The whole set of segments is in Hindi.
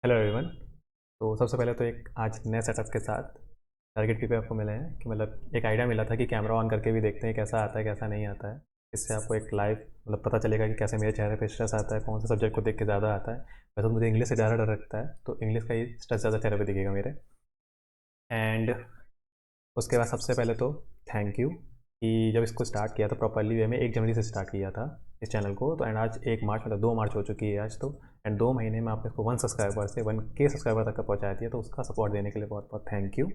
Hello everyone. तो सबसे पहले तो एक आज नए सेटअप के साथ टारगेट पी पे आपको मिले हैं कि मतलब एक आइडिया मिला था कि कैमरा ऑन करके भी देखते हैं कैसा आता है कैसा नहीं आता है। इससे आपको एक लाइव मतलब पता चलेगा कि कैसे मेरे चेहरे पे स्ट्रेस आता है, कौन से सब्जेक्ट को देख के ज़्यादा आता है। वैसे तो मुझे इंग्लिश से ज़्यादा डर लगता है, तो इंग्लिश का ही स्ट्रेस ज़्यादा चेहरे पे दिखेगा मेरे। एंड उसके बाद सबसे पहले तो थैंक यू कि जब इसको स्टार्ट किया था प्रॉपरली वे में 1 जनवरी से स्टार्ट किया था इस चैनल को, तो एंड आज 1 मार्च मतलब 2 मार्च हो चुकी है आज तो। एंड 2 महीने में आपने इसको 1 सब्सक्राइबर से 1K सब्सक्राइबर तक का पहुँचा दिया, तो उसका सपोर्ट देने के लिए बहुत बहुत थैंक यू।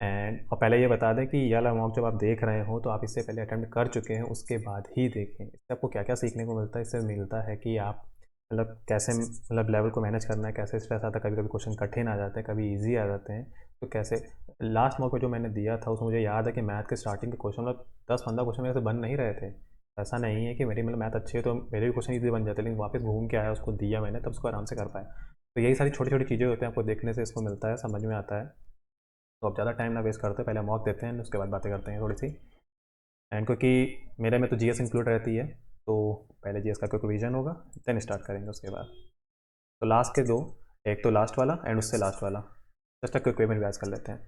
एंड और पहले ये बता दें कि ये वाला मॉक जब आप देख रहे हो तो आप इससे पहले अटेम्प्ट कर चुके हैं, उसके बाद ही देखें। इससे आपको क्या क्या सीखने को मिलता है, इससे मिलता है कि आप मतलब कैसे मतलब लेवल को मैनेज करना है, कैसे स्ट्रेस आता है, कभी कभी क्वेश्चन कठिन आ जाते हैं, कभी इजी आ जाते हैं। तो कैसे लास्ट मॉक में जो मैंने दिया था उसमें मुझे याद है कि मैथ के स्टार्टिंग के क्वेश्चन मतलब 10-15 क्वेश्चन मेरे से बन नहीं रहे थे। ऐसा नहीं है कि मेरी मतलब मैथ अच्छी है तो मेरे भी क्वेश्चन ईजी बन जाते, लेकिन वापस घूम के आया उसको दिया मैंने तब उसको आराम से कर पाया। तो यही सारी छोटी छोटी चीज़ें होती हैं, आपको देखने से इसको मिलता है, समझ में आता है। तो अब ज़्यादा टाइम ना वेस्ट करते, पहले मॉक देते हैं उसके बाद बातें करते हैं थोड़ी सी। एंड क्योंकि मेरे में तो जीएस इंक्लूड रहती है, तो पहले जीएस का कोई रिवीजन होगा, देन स्टार्ट करेंगे उसके बाद। तो लास्ट के दो, एक तो लास्ट वाला एंड उससे लास्ट वाला, जस्ट क्विक वे में रिवाइज कर लेते हैं।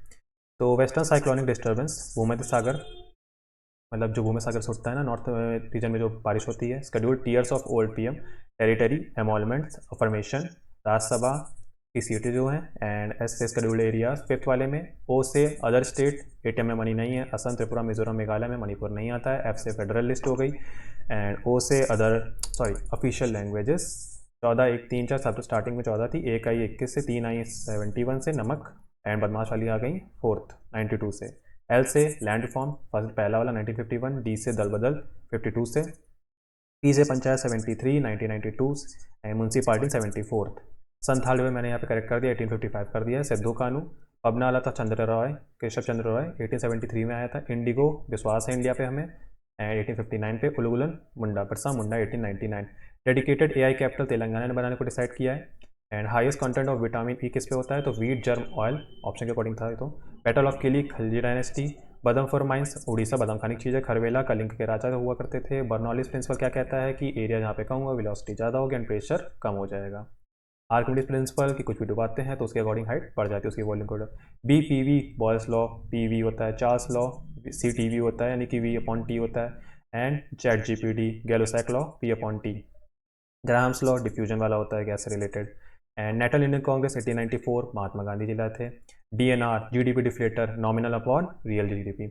तो वेस्टर्न साइक्लोनिक डिस्टर्बेंस भूमध्य सागर, मतलब जो भूमध्य सागर से उठता है ना नॉर्थ रीजन में जो बारिश होती है। Scheduled tears of old PM, territory, emoluments, affirmation, Rajya Sabha सीटें जो हैं। एंड एस से स्केड्यूल्ड एरियाज फिफ्थ वाले में। ओ से अदर स्टेट, एटीएम में मनी नहीं है, असम, त्रिपुरा, मिजोरम, मेघालय में मणिपुर नहीं आता है। एफ से फेडरल लिस्ट हो गई। एंड ओ से अदर ऑफिशियल लैंग्वेजेस 14, 1, 3, 4 सब तो स्टार्टिंग में 14 थी, एक आई 21 से, 3 आई 71 से नमक, एंड बदमाश वाली आ गई फोर्थ 92 से। एल से लैंड रिफॉर्म फर्स्ट पहला वाला 1951, डी से दल बदल 52 से, पी से पंचायत 73 1992 एंड म्यूनसिपालिटी 74। संथाल में मैंने यहाँ पे करेक्ट कर दिया, 1855 कर दिया। सिद्धू कानू पबना वाला था चंद्र रॉय, केशव चंद्र रॉय 1873 में आया था। इंडिगो विश्वास है इंडिया पे हमें, एंड 1859 पे। उलुगुलन मुंडा Birsa Munda 1899। Dedicated AI capital Telangana ने बनाने को डिसाइड किया है। And highest content of vitamin E किस पे होता है, तो वीट जर्म ऑयल ऑप्शन के अकॉर्डिंग था ये तो। Battle of Kili Khilji dynasty. बदमपुर mines Orissa, बादाम खाने की चीज़ है। खरवेला कलिंग के राजा हुआ करते थे। बर्नौलिस प्रिंसिपल क्या कहता है कि एरिया जहाँ पे कम होगा वेलोसिटी ज़्यादा होगी एंड प्रेशर कम हो जाएगा। आर्किमिडीज प्रिंसिपल कि कुछ भी डुबाते हैं तो उसके अकॉर्डिंग हाइट बढ़ जाती है उसकी वॉल्यूम को। B P V Boyle's law, P V होता है Charles law, C T V होता है यानी कि वी अपॉन टी होता है। And Z G P D Gay Lussac law, P upon T. Graham's law diffusion वाला होता है गैस से related. And National Indian Congress 1894 Mahatma Gandhi ji लाए थे। DNR GDP deflator, nominal upon real GDP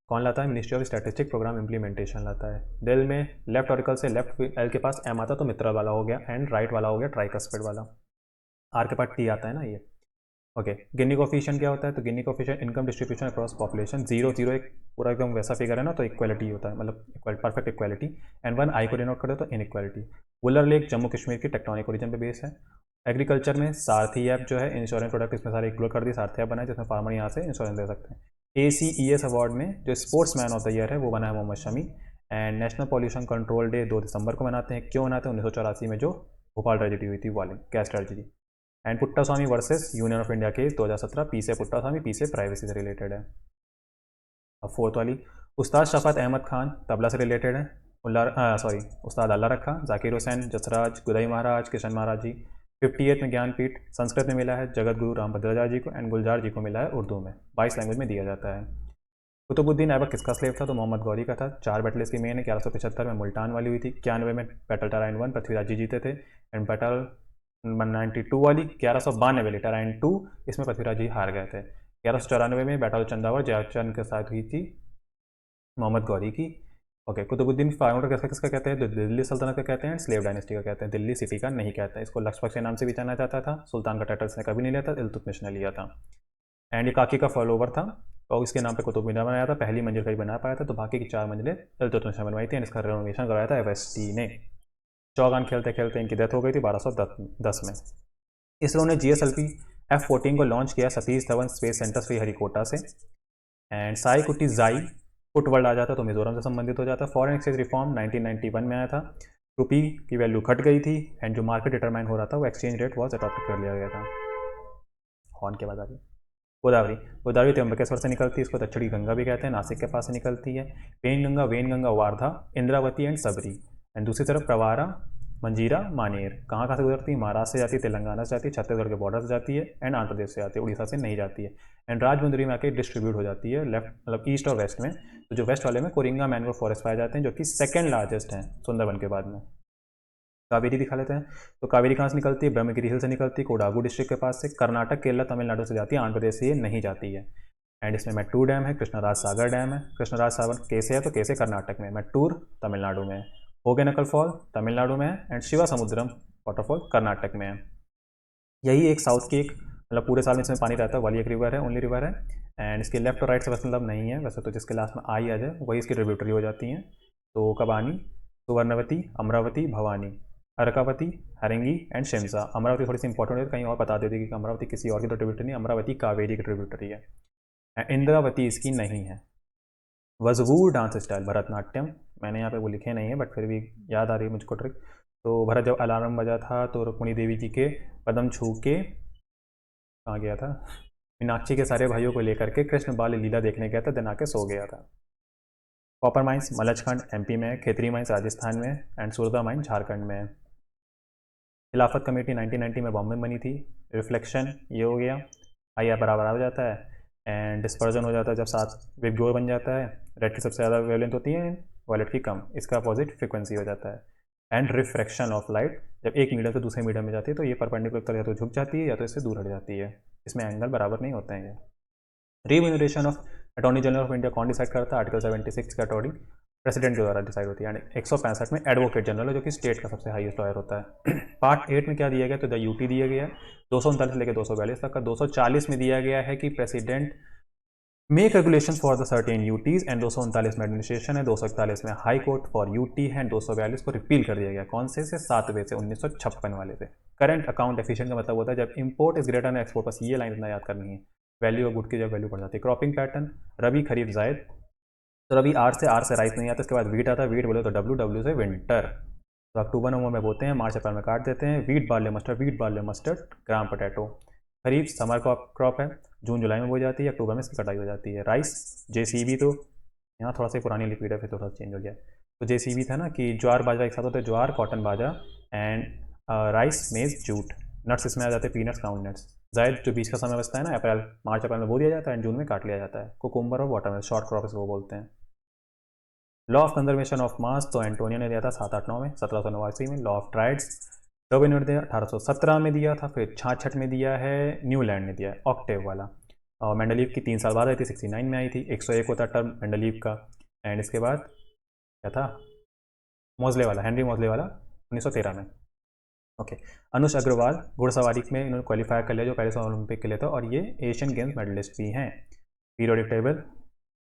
कौन लाता है, ministry of statistic programme implementation लाता है। दिल में लेफ्ट ऑरिकल से लेफ्ट एल के पास एम आता तो मित्रा वाला हो गया, एंड राइट वाला हो गया ट्राइकस्पिड वाला। आर के पास टी आता है ना ये। ओके, गिनी कोफिशिएंट क्या होता है, तो Gini coefficient income distribution across population. 0 0 एक पूरा एकदम वैसा फिगर है ना, तो इक्वालिटी होता है, मतलब परफेक्ट इक्वालिटी। एंड 1 आई को डिनोट कर दो तो इनइक्वालिटी। वुलर लेक जम्मू कश्मीर की टेक्टोनिक ओरिजिन पे बेस है। एग्रीकल्चर में सारथी ऐप जो है इंश्योरेंस प्रोडक्ट इसमें सारे इंक्लूड कर दिए, सारथी ऐप बनाए जिसमें फार्मर यहाँ से इंश्योरेंस दे सकते हैं। ACES अवार्ड में जो sportsman of the year है वो बना है Mohammed Shami. And national pollution control day 2 दिसंबर को मनाते हैं, क्यों मनाते हैं, 1984 में जो भोपाल ट्रेजिडी हुई थी वाली gas tragedy. And पुट्टा Swami versus union of India case 2017, P से पुट्टा स्वामी, पी से प्राइवेसी से रिलेटेड है। अब फोर्थ वाली, उस्ताद शफत अहमद खान तबला से रिलेटेड है। उस्ताद अल्लाह रखा, जाकिर हुसैन, जसराज, गुदाई महाराज, किशन महाराज जी। 58 में ज्ञानपीठ संस्कृत में मिला है जगत गुरु रामभद्राचार्य जी को, एंड गुलजार जी को मिला है उर्दू में, 22 लैंग्वेज में दिया जाता है। कुतुबुद्दीन ऐबक किसका स्लेव था, तो मोहम्मद गौरी का था। 4 बैटल इसकी मेन है, 1175 में मुल्तान वाली हुई थी, 91 में बैटल टराइन 1 पृथ्वीराज जी जीते थे। एंड बैटल 192 वाली 1192 वाली टराइन 2, इसमें पृथ्वीराज जी हार गए थे। 1194 में बैटल चंदावर जयचंद के साथ हुई थी मोहम्मद गौरी की। ओके, कुतुबुद्दीन फाउंडर किसका किसका कहते हैं, तो दिल्ली सल्तनत का कहते हैं, स्लेव डायनेस्टी का कहते हैं, दिल्ली सिटी का नहीं कहते हैं। इसको लक्ष्मण के नाम से भी जाना जाता था। सुल्तान का टाइटल इसने कभी नहीं लिया था, इल्तुतमिश ने लिया था। एंड ये काकी का फॉलोवर था और इसके नाम पे कुतुब मीनार बनाया था। पहली मंजिल का ही बना पाया था, तो बाकी की 4 मंजिलें इल्तुतमिश ने बनवाई थी एंड इसका रेनोवेशन करवाया था FST ने। चौगान खेलते खेलते इनकी डेथ हो गई थी 1210 में। इसरो ने GSLV F-14 को लॉन्च किया सतीश धवन स्पेस सेंटर श्रीहरिकोटा से। एंड साई कुटी जाई फुट वर्ल्ड आ जाता तो मिजोरम से संबंधित हो जाता। फॉरेन एक्सचेंज रिफॉर्म 1991 में आया था। रुपी की वैल्यू घट गई थी एंड जो मार्केट डिटरमाइन हो रहा था वो एक्सचेंज रेट वॉज अडॉप्ट कर लिया गया था। हॉर्न के बाद आ गई गोदावरी। गोदावरी त्र्यंबकेश्वर से निकलती है, इसको दक्षिणी गंगा भी कहते हैं, नासिक के पास से निकलती है। Wainganga Wardha, Indravati and Sabari. And दूसरी तरफ प्रवारा मंजीरा मानेर कहाँ कहाँ से गुजरती है? महाराष्ट्र से जाती है, तेलंगाना से जाती है, छत्तीसगढ़ के बॉर्डर से जाती है एंड आंध्र प्रदेश से जाती है, उड़ीसा से नहीं जाती है। एंड राजमुंदरी में आके डिस्ट्रीब्यूट हो जाती है लेफ्ट मतलब ईस्ट और वेस्ट में। तो जो वेस्ट वाले में कोरिंगा मैंग्रोव फॉरेस्ट पाए जाते हैं जो कि सेकेंड लार्जेस्ट हैं सुंदरबन के बाद में। कावेरी दिखा लेते हैं। तो कावेरी कहाँ से निकलती है? ब्रह्मगिरी हिल से निकलती है, कोडागू डिस्ट्रिक्ट के पास से, कर्नाटक, केरला, तमिलनाडु से जाती है, आंध्र प्रदेश से ये नहीं जाती है। एंड इसमें मैट्टूर डैम है, कृष्णराज सागर डैम है। कृष्णराज सागर कैसे है? तो कैसे कर्नाटक में, मैट्टूर तमिलनाडु में है, होगेनकल फॉल तमिलनाडु में है and Shiva Samudram waterfall Karnataka में है। यही एक साउथ की एक मतलब पूरे साल में इसमें पानी रहता है वाली एक रिवर है, ओनली रिवर है। एंड इसके लेफ्ट और राइट से वैसे मतलब नहीं है वैसे, तो जिसके लास्ट में आई आ जाए वही इसकी ट्रिब्यूटरी हो जाती हैं। तो कबानी, सुवर्णवती, अमरावती, भवानी, अर्कावती, हरिंगी एंड शिमसा। अमरावती थोड़ी सी इंपॉर्टेंट है, कहीं और बता देती कि अमरावती किसी और की तो ट्रिब्यूटरी नहीं, अमरावती कावेरी की ट्रिब्यूटरी है। इंद्रावती इसकी नहीं है। वजवूर डांस स्टाइल भरतनाट्यम, मैंने यहाँ पे वो लिखे नहीं है बट फिर भी याद आ रही है मुझको ट्रिक। तो भरत जब अलार्म बजा था तो रुक्मिणी देवी जी के पदम छू के कहाँ गया था? मीनाक्षी के सारे भाइयों को लेकर के कृष्ण बाल लीला देखने गया था, दिन आके सो गया था। कॉपर माइंस मलचखंड एमपी में है, खेतरी माइंस राजस्थान में एंड सुरदा माइन झारखंड में है। खिलाफत कमेटी 1990 में बॉम्बे में बनी थी। रिफ्लेक्शन ये हो गया, आई आर बराबर आ जाता है एंड डिस्पर्जन हो जाता है जब सात विबग्योर बन जाता है। रेड की सबसे ज़्यादा वेवलेंथ होती है, वायलेट की कम, इसका अपोजिट फ्रिक्वेंसी हो जाता है। एंड रिफ्रैक्शन ऑफ लाइट, जब एक मीडियम से दूसरे मीडियम में जाती है तो ये परपेंडिकुलर या तो झुक जाती है या तो इससे दूर हट जाती है, इसमें एंगल बराबर नहीं होते हैं। ये remuneration of attorney general of India कौन डिसाइड करता है? आर्टिकल 76 के अकॉर्डिंग प्रेसिडेंट के द्वारा डिसाइड होती है। यानी 165 में एडवोकेट जनरल है जो कि स्टेट का सबसे हाईएस्ट लॉयर होता है। पार्ट 8 में क्या दिया गया? तो द यूटी दिया गया है 239 से लेकर 242 तक का। 240 में दिया गया है कि president make regulation for the certain UTs and 239 में एडमिनिस्ट्रेशन है, 241 में हाई कोर्ट फॉर यूटी है एंड 242 को रिपील कर दिया गया। कौन से? 7वें से 1956 वाले से। करंट अकाउंट एफिशिएंट का मतलब होता है जब import is greater than export, बस ये लाइन इतना याद करनी है। वैल्यू ऑफ गुड की जब वैल्यू बढ़ जाती है। क्रॉपिंग पैटर्न रबी खरीफ जायद, तो रबी आर से राइस नहीं आता, इसके बाद वीट आता है, वीट बोले तो डब्ल्यू से विंटर। तो अक्टूबर नवंबर में बोते हैं, मार्च अप्रैल में काट देते हैं। Wheat barley mustard, wheat barley mustard, gram potato. Kharif summer crop है, जून जुलाई में बोई जाती है, अक्टूबर में इसकी कटाई हो जाती है। राइस जेसीबी, तो यहाँ थोड़ा सा पुरानी लिक्विड है फिर थोड़ा चेंज हो गया। तो जेसीबी था ना कि ज्वार बाजरा एक साथ होता है, jowar cotton bajra and rice maize jute. Nuts इसमें आ जाते हैं, पीनट्स ग्राउंड नट्स। जायद जो बीच का समय बचता है ना, अप्रैल मार्च अप्रैल में बो दिया जाता है एंड जून में काट लिया जाता है। कुकुम्बर और वाटरमेलन शॉर्ट क्रॉप इसको बोलते हैं। Law of conservation of mass तो एंटोनियो ने दिया था 789 में, 1789 में। लॉ ऑफ ट्राइड्स डॉबिन ने दिया 1817 में दिया था। फिर 66 में दिया है न्यूलैंड ने दिया है ऑक्टेव वाला। और मेंडलीव की 3 साल बाद आई थी, 69 में आई थी। 101 होता टर्म मेंडलीव का। एंड इसके बाद क्या था? मोजले वाला, हेनरी मोजले वाला 1913 में। ओके। अनुष अग्रवाल घुड़सवारी में इन्होंने क्वालिफाई कर लिया जो पेरिस ओलंपिक के लिए था, और ये एशियन गेम्स मेडलिस्ट भी हैं। Periodic table,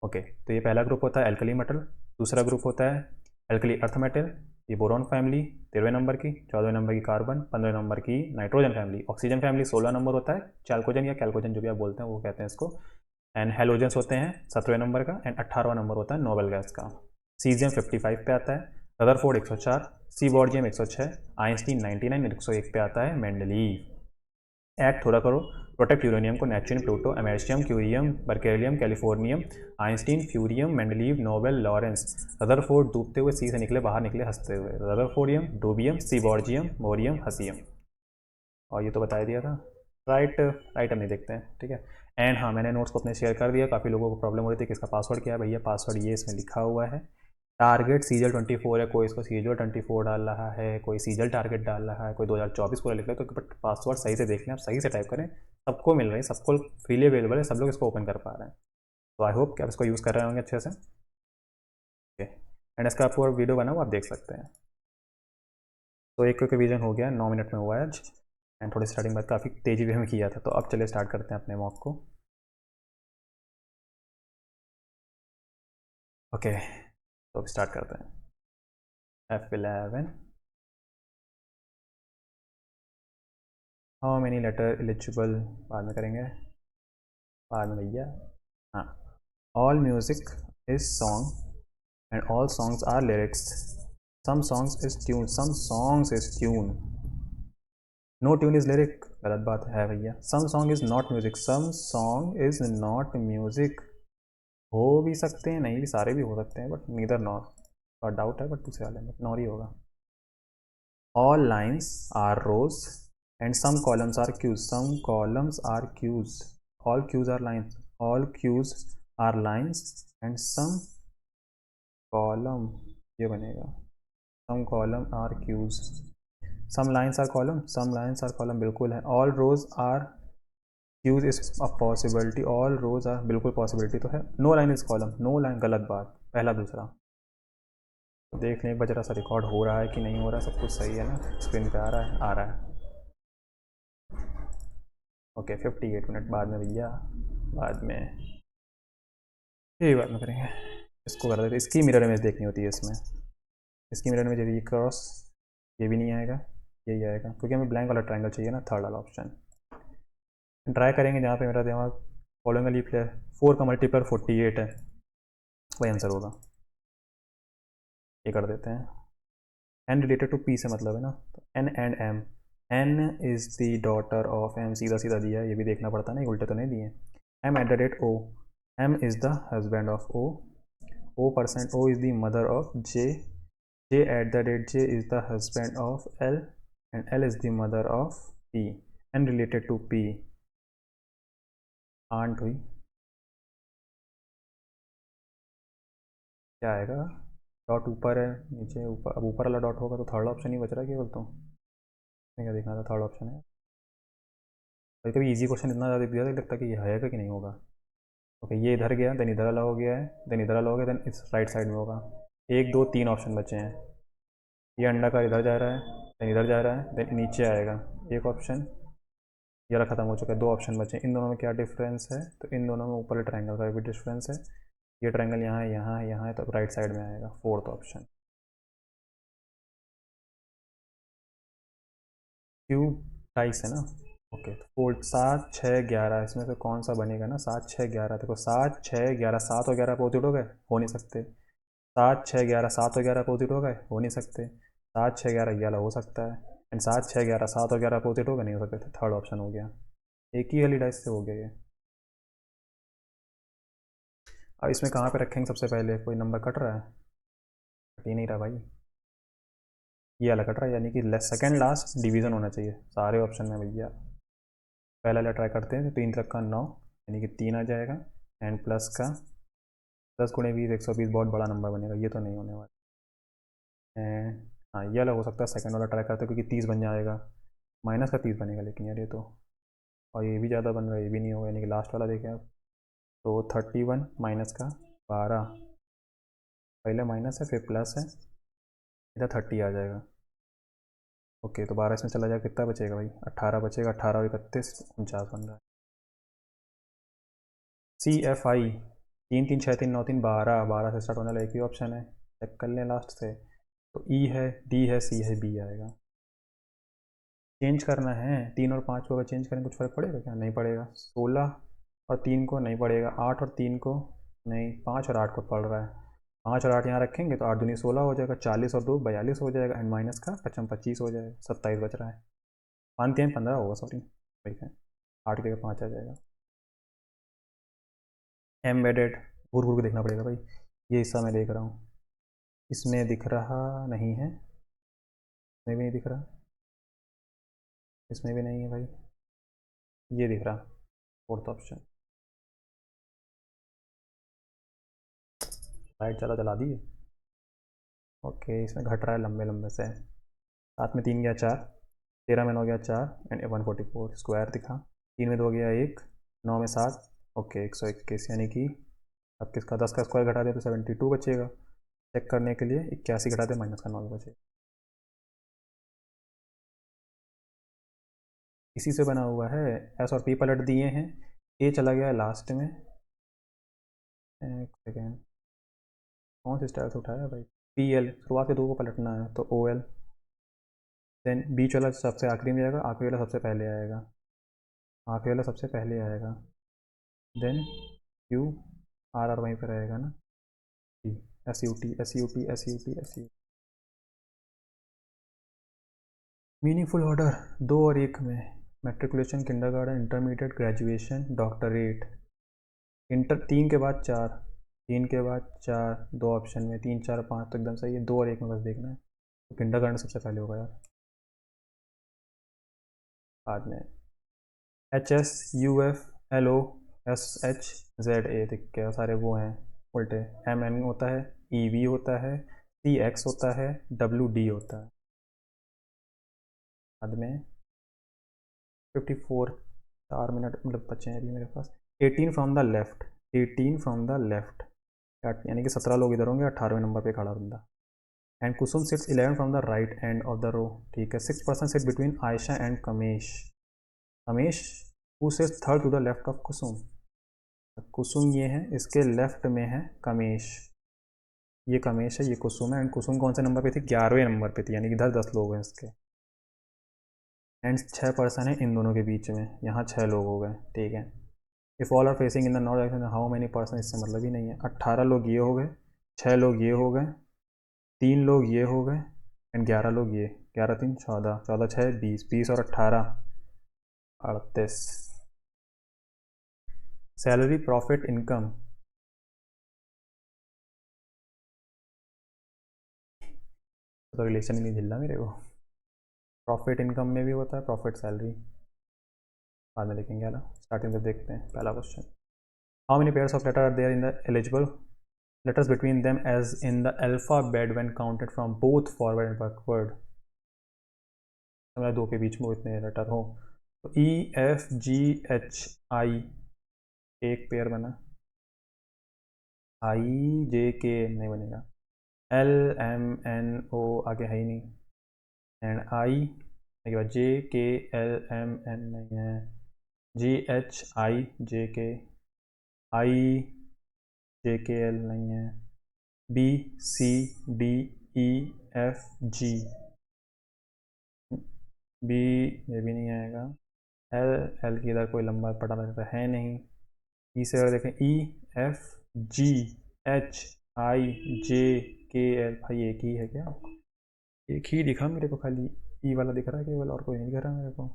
okay. तो ये पहला ग्रुप होता है एल्कली मेटल, दूसरा ग्रुप होता है एल्कली अर्थ मेटल, ये बोरॉन फैमिली 13वें नंबर की, 14वें नंबर की कार्बन, 15वें नंबर की nitrogen family. Oxygen family 16 number होता है, चैल्कोजन या कैल्कोजन जो भी आप बोलते हैं वो कहते हैं इसको। एंड हेलोजेंस होते हैं 17वें नंबर का एंड 18वां नंबर होता है नोबेल गैस का। सीजियम 55 पे आता है, रदरफोर्ड 104, सीबॉर्जियम 106, आइंस्टीन 99, 101 पे आता है मेंडलीव। एक्ट थोड़ा करो, प्रोटेक्ट यूरेनियम को, Neptune, Pluto, americium, curium, berkelium, californium, Einstein, fermium, Mendeleev, Nobel, Lawrence. Rutherford डूबते हुए सी से निकले, बाहर निकले हंसते हुए। Rutherfordium, dubnium, seaborgium, bohrium, hassium. और ये तो बता दिया था। राइट राइट हम नहीं देखते हैं, ठीक है। एंड हाँ, मैंने नोट्स को अपने शेयर कर दिया। काफ़ी लोगों को प्रॉब्लम हो रही थी कि इसका पासवर्ड क्या है। भैया पासवर्ड ये इसमें लिखा हुआ है, टारगेट सीजल 24 है। कोई इसको सीजल 24 डाल रहा है, कोई सीजल टारगेट डाल रहा है, कोई 2024 पूरा लिख रहा है। तो बट पासवर्ड सही से देख लें, आप सही से टाइप करें, सबको मिल रही है, सबको फ्रीली अवेलेबल है, सब लोग इसको ओपन कर पा रहे हैं। तो आई होप कि आप इसको यूज़ कर रहे होंगे अच्छे से। ओके। एंड इसका आपको वीडियो बना हुआ आप देख सकते हैं। तो एक रिवीजन हो गया, 9 मिनट में हुआ है आज। एंड थोड़ी स्टार्टिंग बात काफ़ी तेज़ी भी में किया था। तो अब चलिए स्टार्ट करते हैं अपने मॉक को। ओके, तो अब स्टार्ट करते हैं। F11, how many letter eligible बाद में करेंगे, बाद में भैया। हाँ, all music is song and all songs are lyrics, some songs is tune, some songs is tune, no tune is lyric, गलत बात है भैया। Some song is not music, some song is not music, हो भी सकते हैं, नहीं भी, सारे भी हो सकते हैं, बट नीदर नॉर। और डाउट है बट दूसरे वाले में नॉर ही होगा। All lines are rows and some columns are queues, some columns are queues, all queues are lines, all queues are lines and some column, ये बनेगा some column are queues, some lines are column, some lines are column बिल्कुल है, all rows are queues is a possibility, all rows are बिल्कुल पॉसिबिलिटी तो है, no line is column, no line गलत बात, पहला दूसरा। तो देख लें एक बार जरा सा रिकॉर्ड हो रहा है कि नहीं हो रहा है, सब कुछ सही है ना, स्क्रीन पे आ रहा है, आ रहा है। ओके 58 मिनट बाद में भैया, बाद में यही बात में करेंगे, इसको कर देते, इसकी मिरर इमेज देखनी होती है इसमें, इसकी मिरर इमेज ये क्रॉस, ये भी नहीं आएगा, यही आएगा, क्योंकि हमें ब्लैंक वाला ट्रायंगल चाहिए ना, थर्ड वाला ऑप्शन ट्राई करेंगे, जहाँ पे मेरा दिमाग फॉलोइंग लीफ है, 4 का मल्टीप्लर 48 है, वही आंसर होगा, ये कर देते हैं। एन रिलेटेड टू पी से मतलब है ना, तो N and M, N is the daughter of M, सीधा सीधा दिया है, ये भी देखना पड़ता है ना, उल्टे तो नहीं दिए। M at the rate O, M is the husband of O percent O is the mother of J, J at the rate J is the husband of L and L is the mother of P, N related to P, aunt हुई, क्या आएगा, डॉट ऊपर है नीचे ऊपर, अब ऊपर वाला डॉट होगा तो थर्ड ऑप्शन ही बच रहा है केवल, तो क्या देखना था, थर्ड ऑप्शन है। कभी कभी इजी क्वेश्चन इतना ज़्यादा दिया लगता है कि ये आएगा कि नहीं होगा। ओके ये इधर गया, देन इधर वाला हो गया है, देन इधर वाला हो गया, देन इस राइट साइड में होगा, 1 2 3 ऑप्शन बचे हैं, ये अंडा का इधर जा रहा है, देन इधर जा रहा है, देन नीचे आएगा एक ऑप्शन, ये वाला खत्म हो चुका है, 2 ऑप्शन बचे हैं, इन दोनों में क्या डिफरेंस है, तो इन दोनों में ऊपर ट्रायंगल का भी डिफरेंस है, ये ट्रायंगल यहाँ है यहाँ है यहाँ है, तो राइट साइड में आएगा फोर्थ ऑप्शन, क्यू 28 है ना। ओके तो फोल्ड 7 6 11, इसमें से कौन सा बनेगा ना, 7 6 11, देखो 7 6 11, 7 और 11 अपोजिट हो गए, हो नहीं सकते, 7 6 11 7 और 11 अपोजिट हो गए, हो नहीं सकते, 7 6 11 11 हो सकता है, एंड 7 6 11 7 और 11 अपोजिट हो गए, नहीं हो सकते, थर्ड ऑप्शन हो गया, एक ही वाली डाइस से हो गया ये। अब इसमें कहाँ पे रखेंगे सबसे पहले, कोई नंबर कट रहा है, कट ही नहीं रहा भाई, ये वाला कट रहा है, यानी कि सेकंड लास्ट डिवीजन होना चाहिए सारे ऑप्शन में भैया। पहला वाला ट्राई करते हैं, तो 3 तक का 9, यानी कि 3 आ जाएगा, एंड प्लस का 10 गुणे 20 120, बहुत बड़ा नंबर बनेगा, ये तो नहीं होने वाला, एंड हाँ ये वाला हो सकता है, सेकंड वाला ट्राई करते हैं, क्योंकि 30 बन जाएगा, माइनस का 30 बनेगा, लेकिन यार ये तो, और ये भी ज़्यादा बन रहा है, ये भी नहीं होगा, यानी कि लास्ट वाला देखें आप, तो 31 माइनस का 12, पहले माइनस है फिर प्लस है, इधर 30 आ जाएगा, ओके तो 12 इसमें चला जाएगा, कितना बचेगा भाई, 18 बचेगा, 18 और 31 49 बन रहा है। सी एफ आई 3 3 6 3 9 3 12, 12 से स्टार्ट होने वाला एक ही ऑप्शन है, चेक कर लें लास्ट से, तो ई है, डी है, सी है, बी आएगा, चेंज करना है, 3 और 5 को अगर चेंज करें कुछ फ़र्क पड़ेगा क्या, नहीं पड़ेगा, 16 और 3 को नहीं पड़ेगा, 8 और 3 को नहीं, 5 और 8 को पड़ रहा है, 5 और 8 यहाँ रखेंगे तो 8 दूनी 16 हो जाएगा, 40 और 2 42 हो जाएगा, एंड माइनस का 25 25 हो जाएगा, 27 बच रहा है, 5 3 15 होगा, सॉरी ठीक है, 8 की जगह 5 आ जाएगा। एम्बेडेड, घूर घूर के देखना पड़ेगा भाई, ये हिस्सा मैं देख रहा हूँ, इसमें दिख रहा नहीं है, इसमें भी नहीं दिख रहा, इसमें भी नहीं है भाई, ये दिख रहा, फोर्थ ऑप्शन, लाइट ज़्यादा जला दी, ओके इसमें घट रहा है लंबे लंबे से, 7 में 3 गया 4, 13 में 9 गया 4 एंड 144 स्क्वायर दिखा, 3 में 2 गया 1, 9 में 7, ओके 121, यानी कि अब किसका 10 का स्क्वायर घटा दे तो 72 बचेगा, चेक करने के लिए 81 घटा दे, माइनस का 9 बचेगा, इसी से बना हुआ है, एस और पी पलट दिए हैं, ए चला गया है लास्ट में, एक सेकेंड कौन सी स्टाइल से उठाया भाई, पी एल शुरुआत के 2 को पलटना है, तो ओ एल, देन बीच वाला सबसे आखिरी में जाएगा, आखिरी वाला सबसे पहले आएगा, आखिरी वाला सबसे पहले आएगा, देन क्यू, आर आर वहीं पर रहेगा ना, T, S U T S U T S U T S U, meaningful order 2 और 1 में, matriculation, kindergarten, intermediate, graduation, doctorate, inter 3 के बाद 4, 3 के बाद 4, 2 ऑप्शन में 3 4 5 तो एकदम सही है, 2 और 1 में बस देखना है, तो किंडरगार्टन सबसे पहले होगा यार, बाद में HSUFLOSHZA, देख क्या सारे वो हैं उल्टे। MN होता है, EV होता है, CX होता है, WD होता है। बाद में 54, 4 मिनट मतलब बचे हैं अभी मेरे पास। 18 from the left, 18 from the left, यानी कि 17 लोग इधर होंगे, 18वें नंबर पे खड़ा बंदा। And Kusum sits 11 from the right end of the row, ठीक है। 6 person sit between Ayesha and Kamesh. Kamesh who sits third to the left of Kusum. Kusum ये है, इसके लेफ्ट में है कमेश, ये कमेश है, ये कुसुम है। एंड कुसुम कौन से नंबर पे थी? 11वें नंबर पे थी, यानी कि इधर 10 लोग हैं इसके। एंड 6 पर्सन है इन दोनों के बीच में, यहाँ 6 लोग हो गए, ठीक है। If all are facing in the north direction how many person, इससे मतलब ही नहीं है। 18 लोग ये हो गए, 6 लोग ये हो गए, 3 लोग ये हो गए, एंड 11 लोग ये। 11 3 14, 14 6 20, 20 और 18 38। सैलरी प्रॉफिट इनकम, तो रिलेशन ही नहीं झिल रहा मेरे को। प्रॉफिट इनकम में भी होता है प्रॉफिट सैलरी, बाद में देखेंगे ना। स्टार्टिंग से देखते हैं पहला question. How many pairs of letter are there in the eligible letters between them as in the alphabet when counted from both forward and backward। मतलब दो के बीच में इतने लेटर हो तो EFGHI एक पेयर बना, IJK नहीं बनेगा, LMNO आगे है ही नहीं, एंड I के बाद JKLMN नहीं है, GHIJK, IJKL नहीं है, BCDEFG बी ये भी नहीं आएगा, एल एल की इधर कोई लंबा पटा लगता है नहीं। ई से अगर देखें EFGHIJKL, भाई एक ही है क्या? एक ही दिखा मेरे को, खाली ई वाला दिख रहा है केवल, और कोई नहीं दिख रहा मेरे को।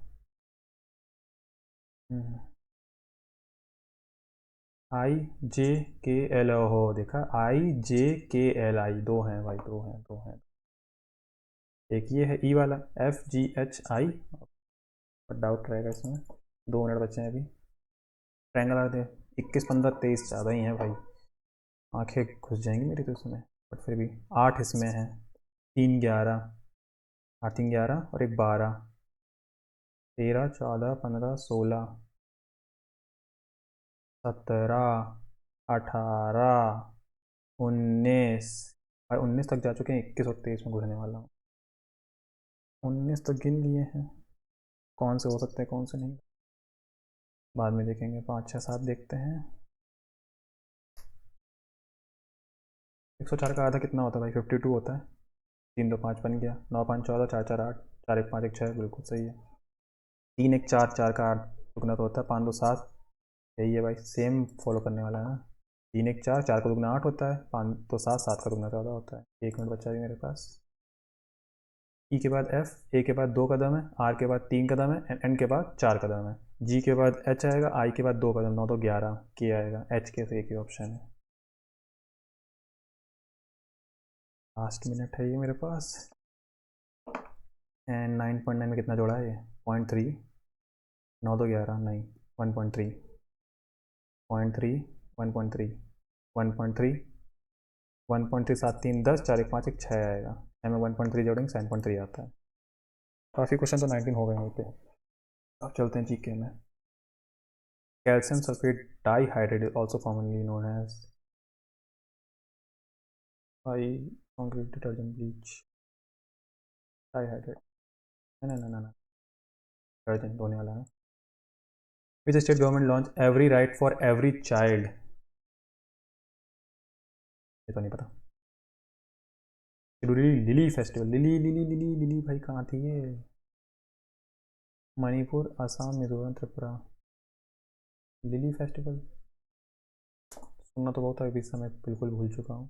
IJKL, हो देखा, IJKL, दो हैं भाई, दो हैं, दो हैं। एक ये है ई वाला FGHI, और डाउट रहेगा इसमें। 2 मिनट बचे हैं अभी। ट्रायंगल आ दे 21 15 23, ज़्यादा ही है भाई, आंखें घुस जाएंगी मेरी तो इसमें, बट फिर भी 8 इसमें है, 3 11, 8 3 11 और एक 12, 13 14 15 16 17 18 19, भाई 19 तक जा चुके हैं, 21 और 23 में घुसने वाला हूँ। 19 तक गिन लिए हैं, कौन से हो सकते हैं कौन से नहीं, बाद में देखेंगे। 5 6 7 देखते हैं। 104 का आधा कितना होता है भाई? 52 होता है। 3 2 5 बन गया, 9 5 14, 4 4 8, 4 1 5 1 6, बिल्कुल सही है। 3 1 4, 4 का 8 दुगना तो होता है, 5 2 7, यही है भाई, सेम फॉलो करने वाला है ना। 3 1 4, 4 का दुगना 8 होता है, 5 2 7, 7 का दुगना 14 होता है। 1 मिनट बचा है मेरे पास। ई के बाद एफ, ए के बाद 2 कदम है, आर के बाद 3 कदम है, एन के बाद 4 कदम है, जी के बाद एच आएगा, आई के बाद 2 कदम, 9 तो 11 के आएगा, एच के से एक ही ऑप्शन है। लास्ट मिनट है ये मेरे पास। एंड 9.9 में कितना जोड़ा है ये? 0.3, 9 तो 11 नहीं, 1.3, 0.3, 1.3, 1.3, 1.3 7 3 10, 4 1 5 1 6 आएगा, हमें 1.3 जोड़ेंगे 7.3 आता है। काफ़ी क्वेश्चन तो 19 हो गए वहीं पे। अब चलते हैं जीके में। Calcium sulphate dihydrate is also commonly known as high concrete detergent bleach. Dihydrate ना ना ना ना, डिटर्जेंट धोने वाला है। Which state government launch every right for every child, ये तो नहीं पता। Lily festival, lily lily lily lily भाई कहाँ थी ये? मणिपुर, असम, मिजोरम, त्रिपुरा। लिली फेस्टिवल सुनना तो बहुत है, इस समय बिल्कुल भूल चुका हूँ,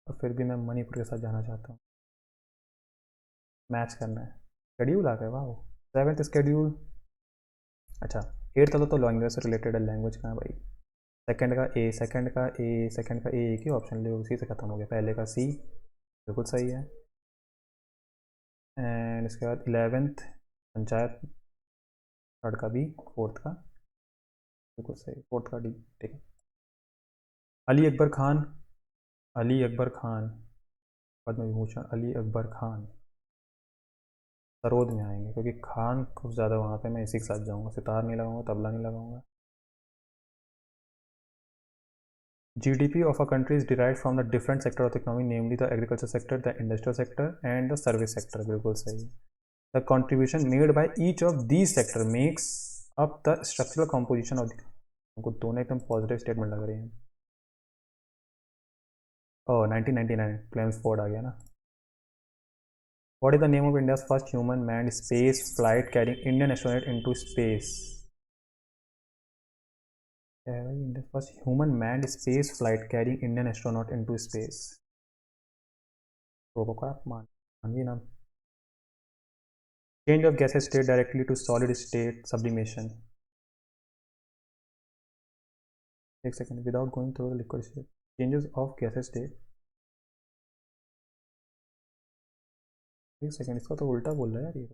और फिर भी मैं मणिपुर के साथ जाना चाहता हूँ। मैच करना है। शेड्यूल आ गया, वाह। 7th शेड्यूल, अच्छा 8th वाला तो लैंग्वेज से रिलेटेड है, लैंग्वेज कहाँ है भाई? सेकंड का ए, सेकंड का ए, सेकंड का ए, एक ही ऑप्शन ले, उसी से ख़त्म हो गया। पहले का सी, बिल्कुल सही है। एंड इसके बाद 11th पंचायत, थर्ड का बी, फोर्थ का बिल्कुल सही, फोर्थ का डी। ठीक है। अली अकबर खान, अली अकबर खान पद्म विभूषण अली अकबर खान सरोद में आएंगे, क्योंकि खान कुछ ज़्यादा वहाँ पे, मैं इसी के साथ जाऊँगा, सितार नहीं लगाऊंगा, तबला नहीं लगाऊंगा। GDP of a country is derived from the different sector of the economy, namely the agriculture sector, the industrial sector, and the service sector. बिल्कुल सही। The contribution made by each of these sector makes up the structural composition of the। हमको दोनों एकदम पॉजिटिव स्टेटमेंट लग रही हैं। ओह 1999 क्लेम्सफोर्ड आ गया ना। What is the name of India's first human manned space flight carrying Indian astronaut into space? क्या है भाई? India's first human manned space flight carrying Indian astronaut into space। RoboCop मानवी नाम। Change of gaseous state directly to solid state sublimation। एक second, without going through the liquid state, changes of gases state. एक सेकेंड, इसका तो उल्टा बोल रहा है यार ये।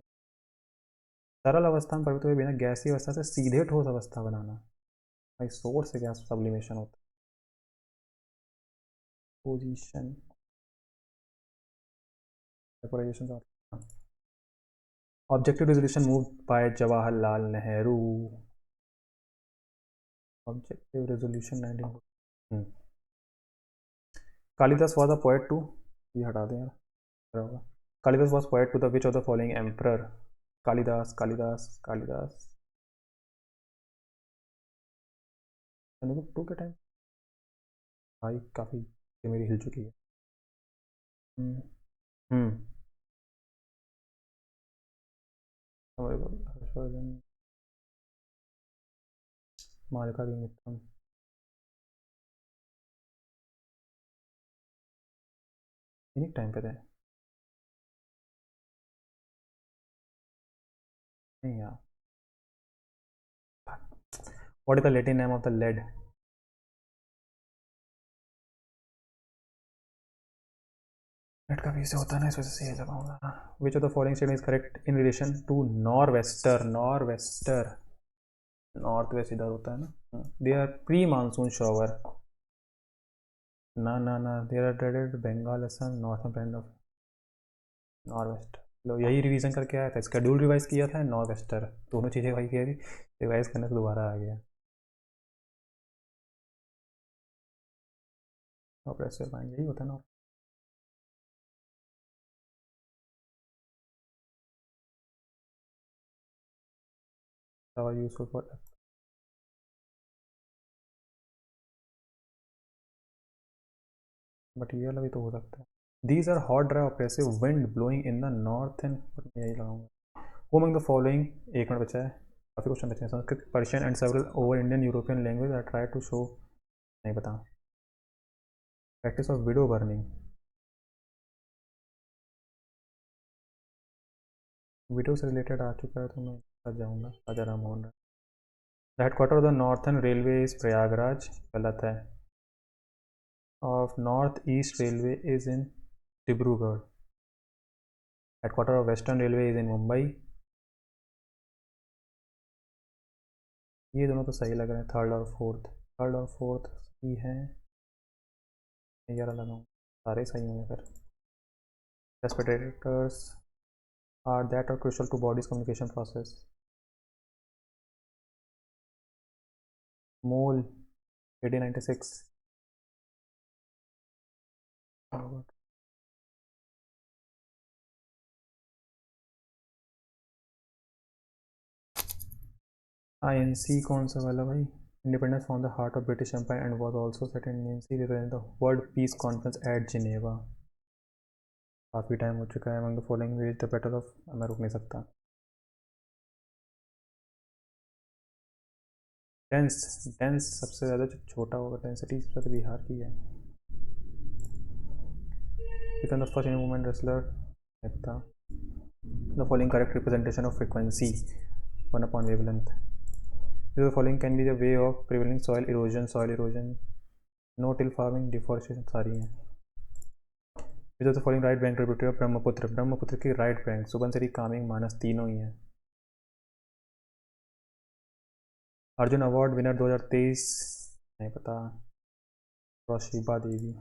तरल अवस्था में परिवर्तित हुए बिना गैसीय अवस्था से सीधे ठोस अवस्था बनाना। भाई सोर्स से गैस सब्लिमेशन होता है। Position vaporisation. Objective resolution move by Jawaharlal Nehru. Objective resolution 19। Kalidas was a poet to, ये हटा दें यार। Kalidas was poet to the which of the following emperor. Kalidas Kalidas Kalidas to के टाइम भाई काफ़ी मेरी हिल चुकी है। हम्म हम्म, हर्षवर्धन, मालिका भी मित्रम। इन्हीं टाइम पे थे नहीं यार। What is the Latin name of the lead. Lead का भी से होता है ना, इस वजह से ये लगाऊंगा। Which of the following statement is correct in relation to nor'wester. Nor'wester north west इधर होता है ना। They are pre monsoon shower. ना they are dreaded Bengal Assam north end of nor west. लो यही रिवीजन करके आया था, स्केड्यूल रिवाइज किया था, नॉर वेस्टर दोनों चीज़ें वही किया थी, रिवाइज करने से दोबारा आ गया। ऑपरेसिव माइंड यही होता है ना। यूजफुल फॉर, बट ये वाला भी तो हो सकता है। These are hot dry oppressive wind blowing in the north end, यही लगाऊंगा। हु अमंग द फॉलोइंग, एक मिनट बचा है, काफ़ी क्वेश्चन बचे हैं। Sanskrit, Persian and several over Indian European language I try to show, नहीं पता। Practice of widow burning, widow से रिलेटेड आ चुका है तो मैं साथ जाऊँगा। Raja Ram Mohan Roy. The headquarter of the northern railway is Prayagraj, गलत है। Of north east railway is in Dibrugarh. Headquarter of western railway is in Mumbai. ये दोनों तो सही लग रहे हैं, थर्ड और फोर्थ, थर्ड और फोर्थ सही है। 11 लगाऊँ, सारे सही होंगे फिर। Respirators are that are crucial to bodies communication process. Mole 1896। INC कौन सा वाला भाई? Independence from the heart of British empire and was also set in INC represent the world peace conference at Geneva. काफ़ी टाइम हो चुका है। Among the following was the battle of, मैं रुक नहीं सकता। डेंस, डेंस सबसे ज़्यादा जो छोटा होगा डेंसिटी सबसे ज़्यादा बिहार की है। Become the first in movement wrestler, नहीं पता। The following correct representation of frequency 1 upon wavelength. The following can be the way of prevailing soil erosion, no till farming, deforestation, सारी हैं। Which of the following right bank tributary of Brahmaputra. Brahmaputra की राइट बैंक सुबनसिरी, कामिंग, मानस तीनों ही हैं। अर्जुन अवार्ड विनर 2023 नहीं पता। Roshibina Devi.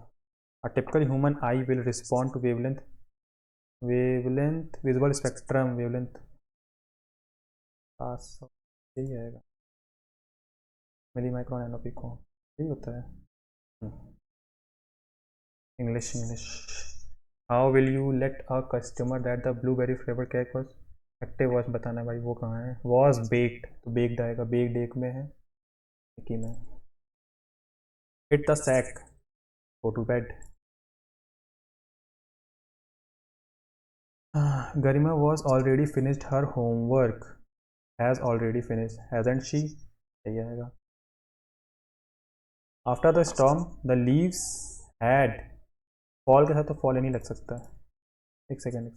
A typical human eye will respond to wavelength visual spectrum wavelength पास यही आएगा। मिली माइक्रोन एनोपिको यही होता है। English how will you let a customer that the blueberry flavour cake was active was बताना है भाई, वो कहाँ है? वॉज बेक्ड, तो बेक्ड आएगा, बेक्ड एक में है एक ही में। Hit the sack go to bed. Garima was already finished her homework has already finished hasn't she यही आएगा। After the storm the leaves had fall के साथ तो फॉल ही नहीं लग सकता। एक सेकेंड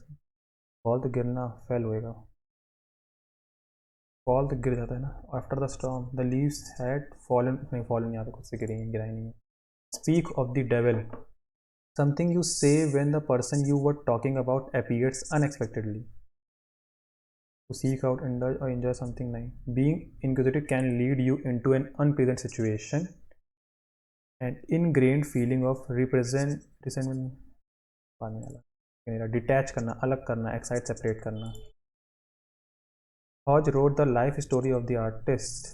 फॉल तो गिरना, फेल होएगा, फॉल तो गिर जाता है ना। After the storm the leaves had fallen, नहीं फॉलन नहीं आता, खुद से गिरी गिरा ही नहीं है। Speak of the devil something you say when the person you were talking about appears unexpectedly. To seek out, indulge, or enjoy something nice. Being inquisitive can lead you into an unpleasant situation. An ingrained feeling of resentment, detach करना, अलग करना, एक्साइट सेपरेट करना। Who's wrote the life story of the artist,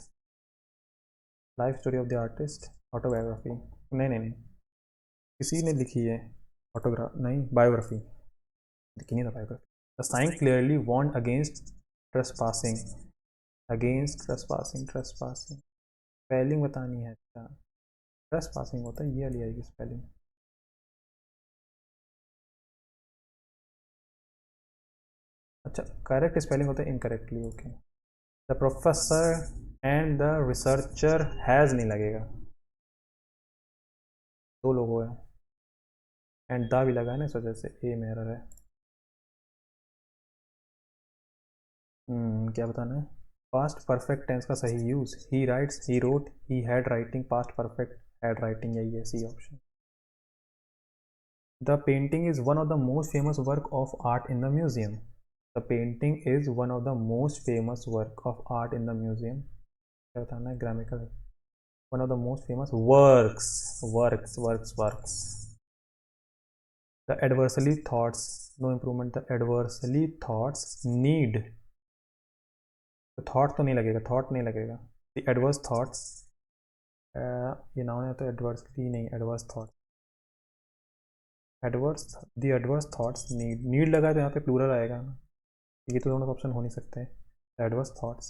life story of the artist autobiography नहीं किसी ने लिखी है ऑटोग्राफ, नहीं बायोग्राफी लिखी नहीं था biography. The sign clearly warn against trespassing spelling बतानी है। अच्छा ट्रेसपासिंग होता है, ये वाली आएगी स्पेलिंग। अच्छा करेक्ट स्पेलिंग होता है incorrectly, okay. The professor and the researcher has नहीं लगेगा, दो लोगों है एंड द भी लगा है ना, इस वजह से ए में एरर है। क्या बताना है? पास्ट परफेक्ट टेंस का सही use, he writes, he wrote, he had writing, past perfect had writing, यही है C option. The painting is one of the most famous work of art in the museum. The painting is one of the most famous work of art in the museum, क्या बताना है? Grammatical, one of the most famous works. The adversely thoughts no improvement, the adversely thoughts need, thought तो नहीं लगेगा, थॉट नहीं लगेगा। द एडवर्स थॉट्स, ये नाउन है तो एडवर्सली नहीं, adverse thought, the adverse thoughts need लगा तो यहाँ पे प्लूरल आएगा ना, ये तो दोनों ऑप्शन हो नहीं सकते। Adverse thoughts,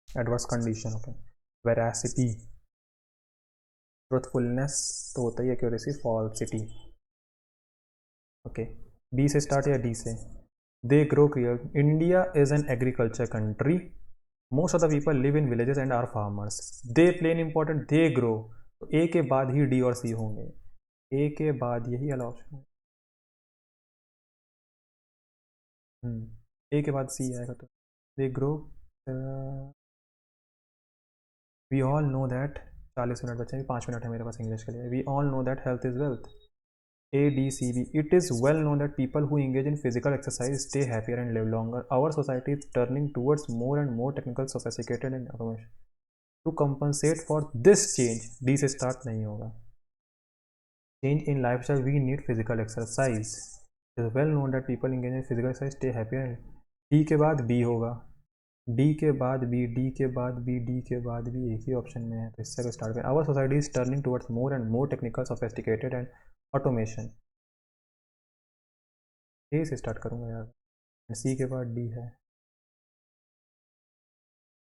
adverse condition, okay. Veracity, truthfulness तो होता ही है, एक्यूरेसी, फॉल्सिटी, ओके। बी से स्टार्ट या डी से? They grow clear, India is an agriculture country, most of the people live in villages and are farmers. They play an important, they grow, तो ए के बाद ही डी और सी होंगे, ए के बाद यही वाला ऑप्शन है। ए के बाद सी आएगा, तो they grow. We all know that, 40 minute बचे, 5 मिनट है मेरे पास इंग्लिश के लिए। We all know that health is wealth, A, D, C, B. It is well known that people who engage in physical exercise stay happier and live longer. Our society is turning towards more and more technical, sophisticated and automation. To compensate for this change, D से start नहीं होगा। Change in lifestyle, we need physical exercise. It is well known that people engage in physical exercise stay happier. D के बाद B होगा, D के बाद B, D के बाद B, D के बाद B, एक ही ऑप्शन में है, तो इससे को स्टार्ट करें। Our society is turning towards more and more technical, sophisticated and automation. ए से स्टार्ट करूँगा यार, सी के बाद डी है,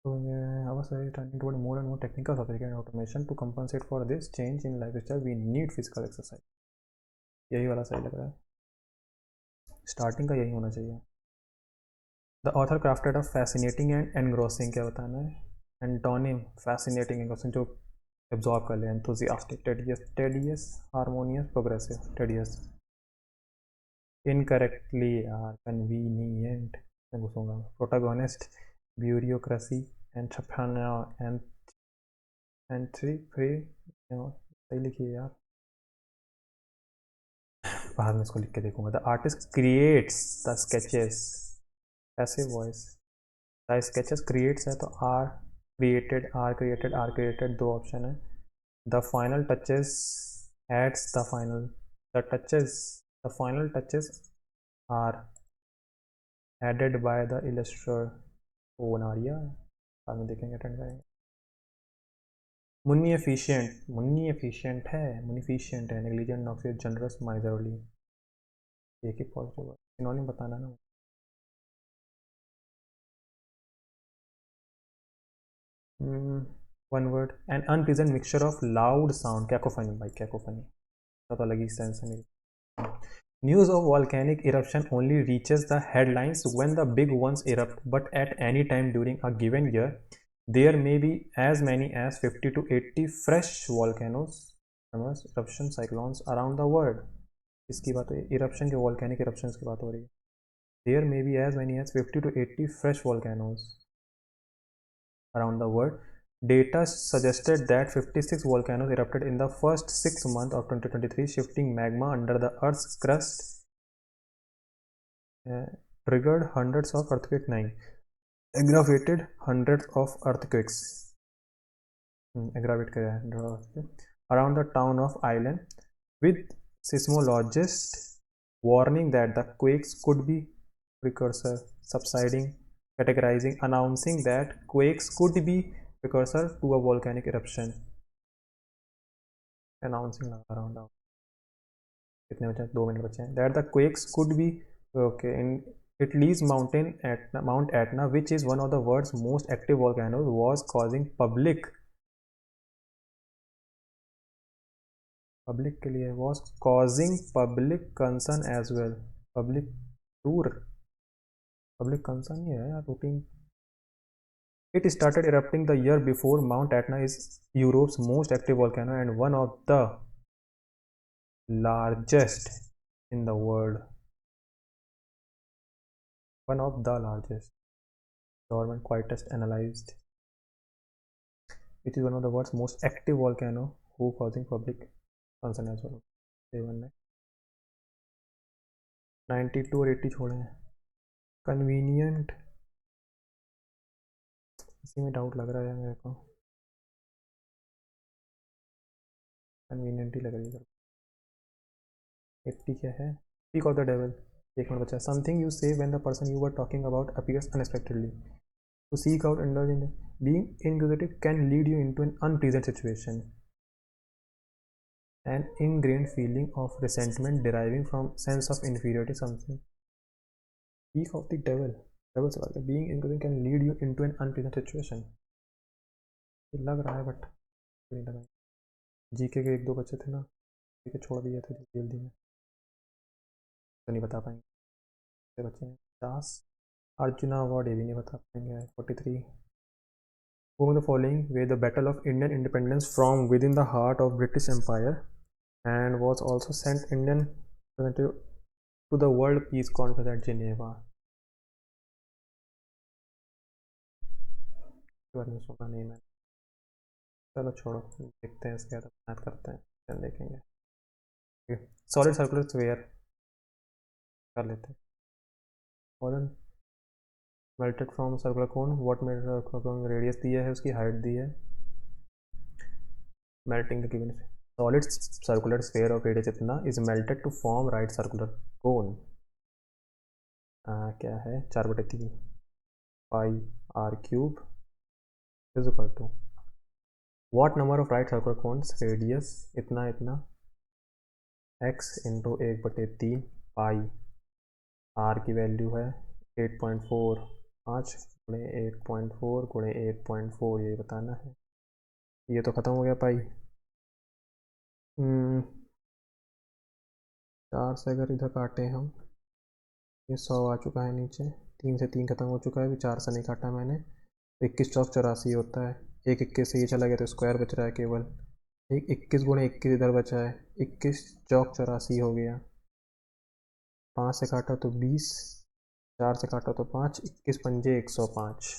तो our society is turning toward more and more technical, sophisticated and automation. To compensate for this change in lifestyle, we need physical exercise. यही वाला सही लग रहा है, स्टार्टिंग का यही होना चाहिए। The author crafted a fascinating and engrossing, क्या बताना है? एंटोनिम, फैसिनेटिंग एनग्रोसिंग, जो एब्जॉर्ब कर ले। Enthusiastic, tedious, harmonious, progressive, tedious. Incorrectly यार, कन्वीनियंट मैं घुसूंगा। प्रोटागोनिस्ट, ब्यूरोक्रेसी, एंटरप्रेन्योर, सही लिखिए यार, बाद में इसको लिख के देखूंगा। The artist creates the sketches, passive voice, the sketches creates है तो आर क्रिएटेड दो ऑप्शन है. The final touches its the final the final touches are added by the illustrator. वो बना दिया, बाद में देखेंगे, अटेंड करेंगे. मुन्नी एफिशिएंट है, नेग्लिजेंट, नॉक्सियस, जनरस, माइजरली. एक ही पॉजिटिव है, सिनोनिम बताना ना. One word, an unpleasant mixture of loud sound. Cacophony भाई, कैकोफनी तो अलग ही सेंस है मेरी. News of volcanic eruption only reaches the headlines when the big ones erupt, but at any time during a given year, there may be as many as 50 to 80 fresh volcanoes, eruption cyclones around the world. इसकी बात हो, eruption के volcanic eruptions की बात हो रही है. There may be as many as 50 to 80 fresh volcanoes around the world. Data suggested that 56 volcanoes erupted in the first 6 months of 2023, shifting magma under the Earth's crust, triggered hundreds of earthquakes. 9 aggravated hundreds of earthquakes. Around the town of Island, with seismologists warning that the quakes could be precursor subsiding, categorizing, announcing that quakes could be precursor to a volcanic eruption. Announcing around now. कितने बचे? 2 मिनट बचे हैं. That the quakes could be okay in Italy's Mount Etna, which is one of the world's most active volcanoes, was causing public के लिए was causing public concern as well. Public concern ही है यार, routine. It started erupting the year before. Mount Etna is Europe's most active volcano and one of the largest in the world. One of the largest. Government quietest analyzed. It is one of the world's most active volcano who causing public concern as well. 92 और 80 छोड़े हैं. Convenient, इसी में डाउट लग रहा है मेरे को. कन्वीनियंट ही लग रही है. 80 क्या है? Speak of the devil. एक मिनट बचा. Something you say when the person you were talking about appears unexpectedly. To seek out indulgence. Being inquisitive can lead you into an unpleasant situation. An ingrained feeling of resentment deriving from sense of inferiority. Something. Speak of the devil. Devil से बात कर. Being inquisitive can lead you into an unpleasant situation. ये लग रहा है बट नहीं लगा. जीके के 1-2 बच्चे थे ना, जीके छोड़ दिए थे जल्दी में, तो नहीं बता पाएंगे. बच्चे 50. अर्जुना अवार्ड ये भी नहीं बता पाएंगे. 43. Whom the following were the Battle of Indian Independence from within the heart of British Empire and was also sent Indian representative to the World Peace Conference at Geneva. बारे में सुना नहीं मैंने. चलो छोड़ो, देखते हैं इसके बाद बात करते हैं, फिर देखेंगे. सॉलिड सर्कुलर स्फीयर कर लेते हैं. Solid melted from circular cone. What melted radius दिया है, उसकी हाइट दी है. Melting the given solid circular sphere of radius इतना is melted to form right circular cone. क्या है? 4/3 pi r cube is equal to what number of right circular cones. Radius इतना x इंटू 1/3 पाई. आर की वैल्यू है 8.4. 5 गुणे 8.4 गुणे 8.4, ये बताना है. ये तो ख़त्म हो गया पाई. 4 से अगर इधर काटे हम, ये 100 आ चुका है नीचे. 3 से 3 ख़त्म हो चुका है. अभी 4 से नहीं काटा मैंने. 21 चौक 84 होता है. 21 से ये चला गया तो स्क्वायर बच रहा है केवल. 21 गुणे 21 इधर बचा है. 21 चौक 84 हो गया. 5 से काटा तो 20, 4 से काटा तो 5. 21 पंजे 105.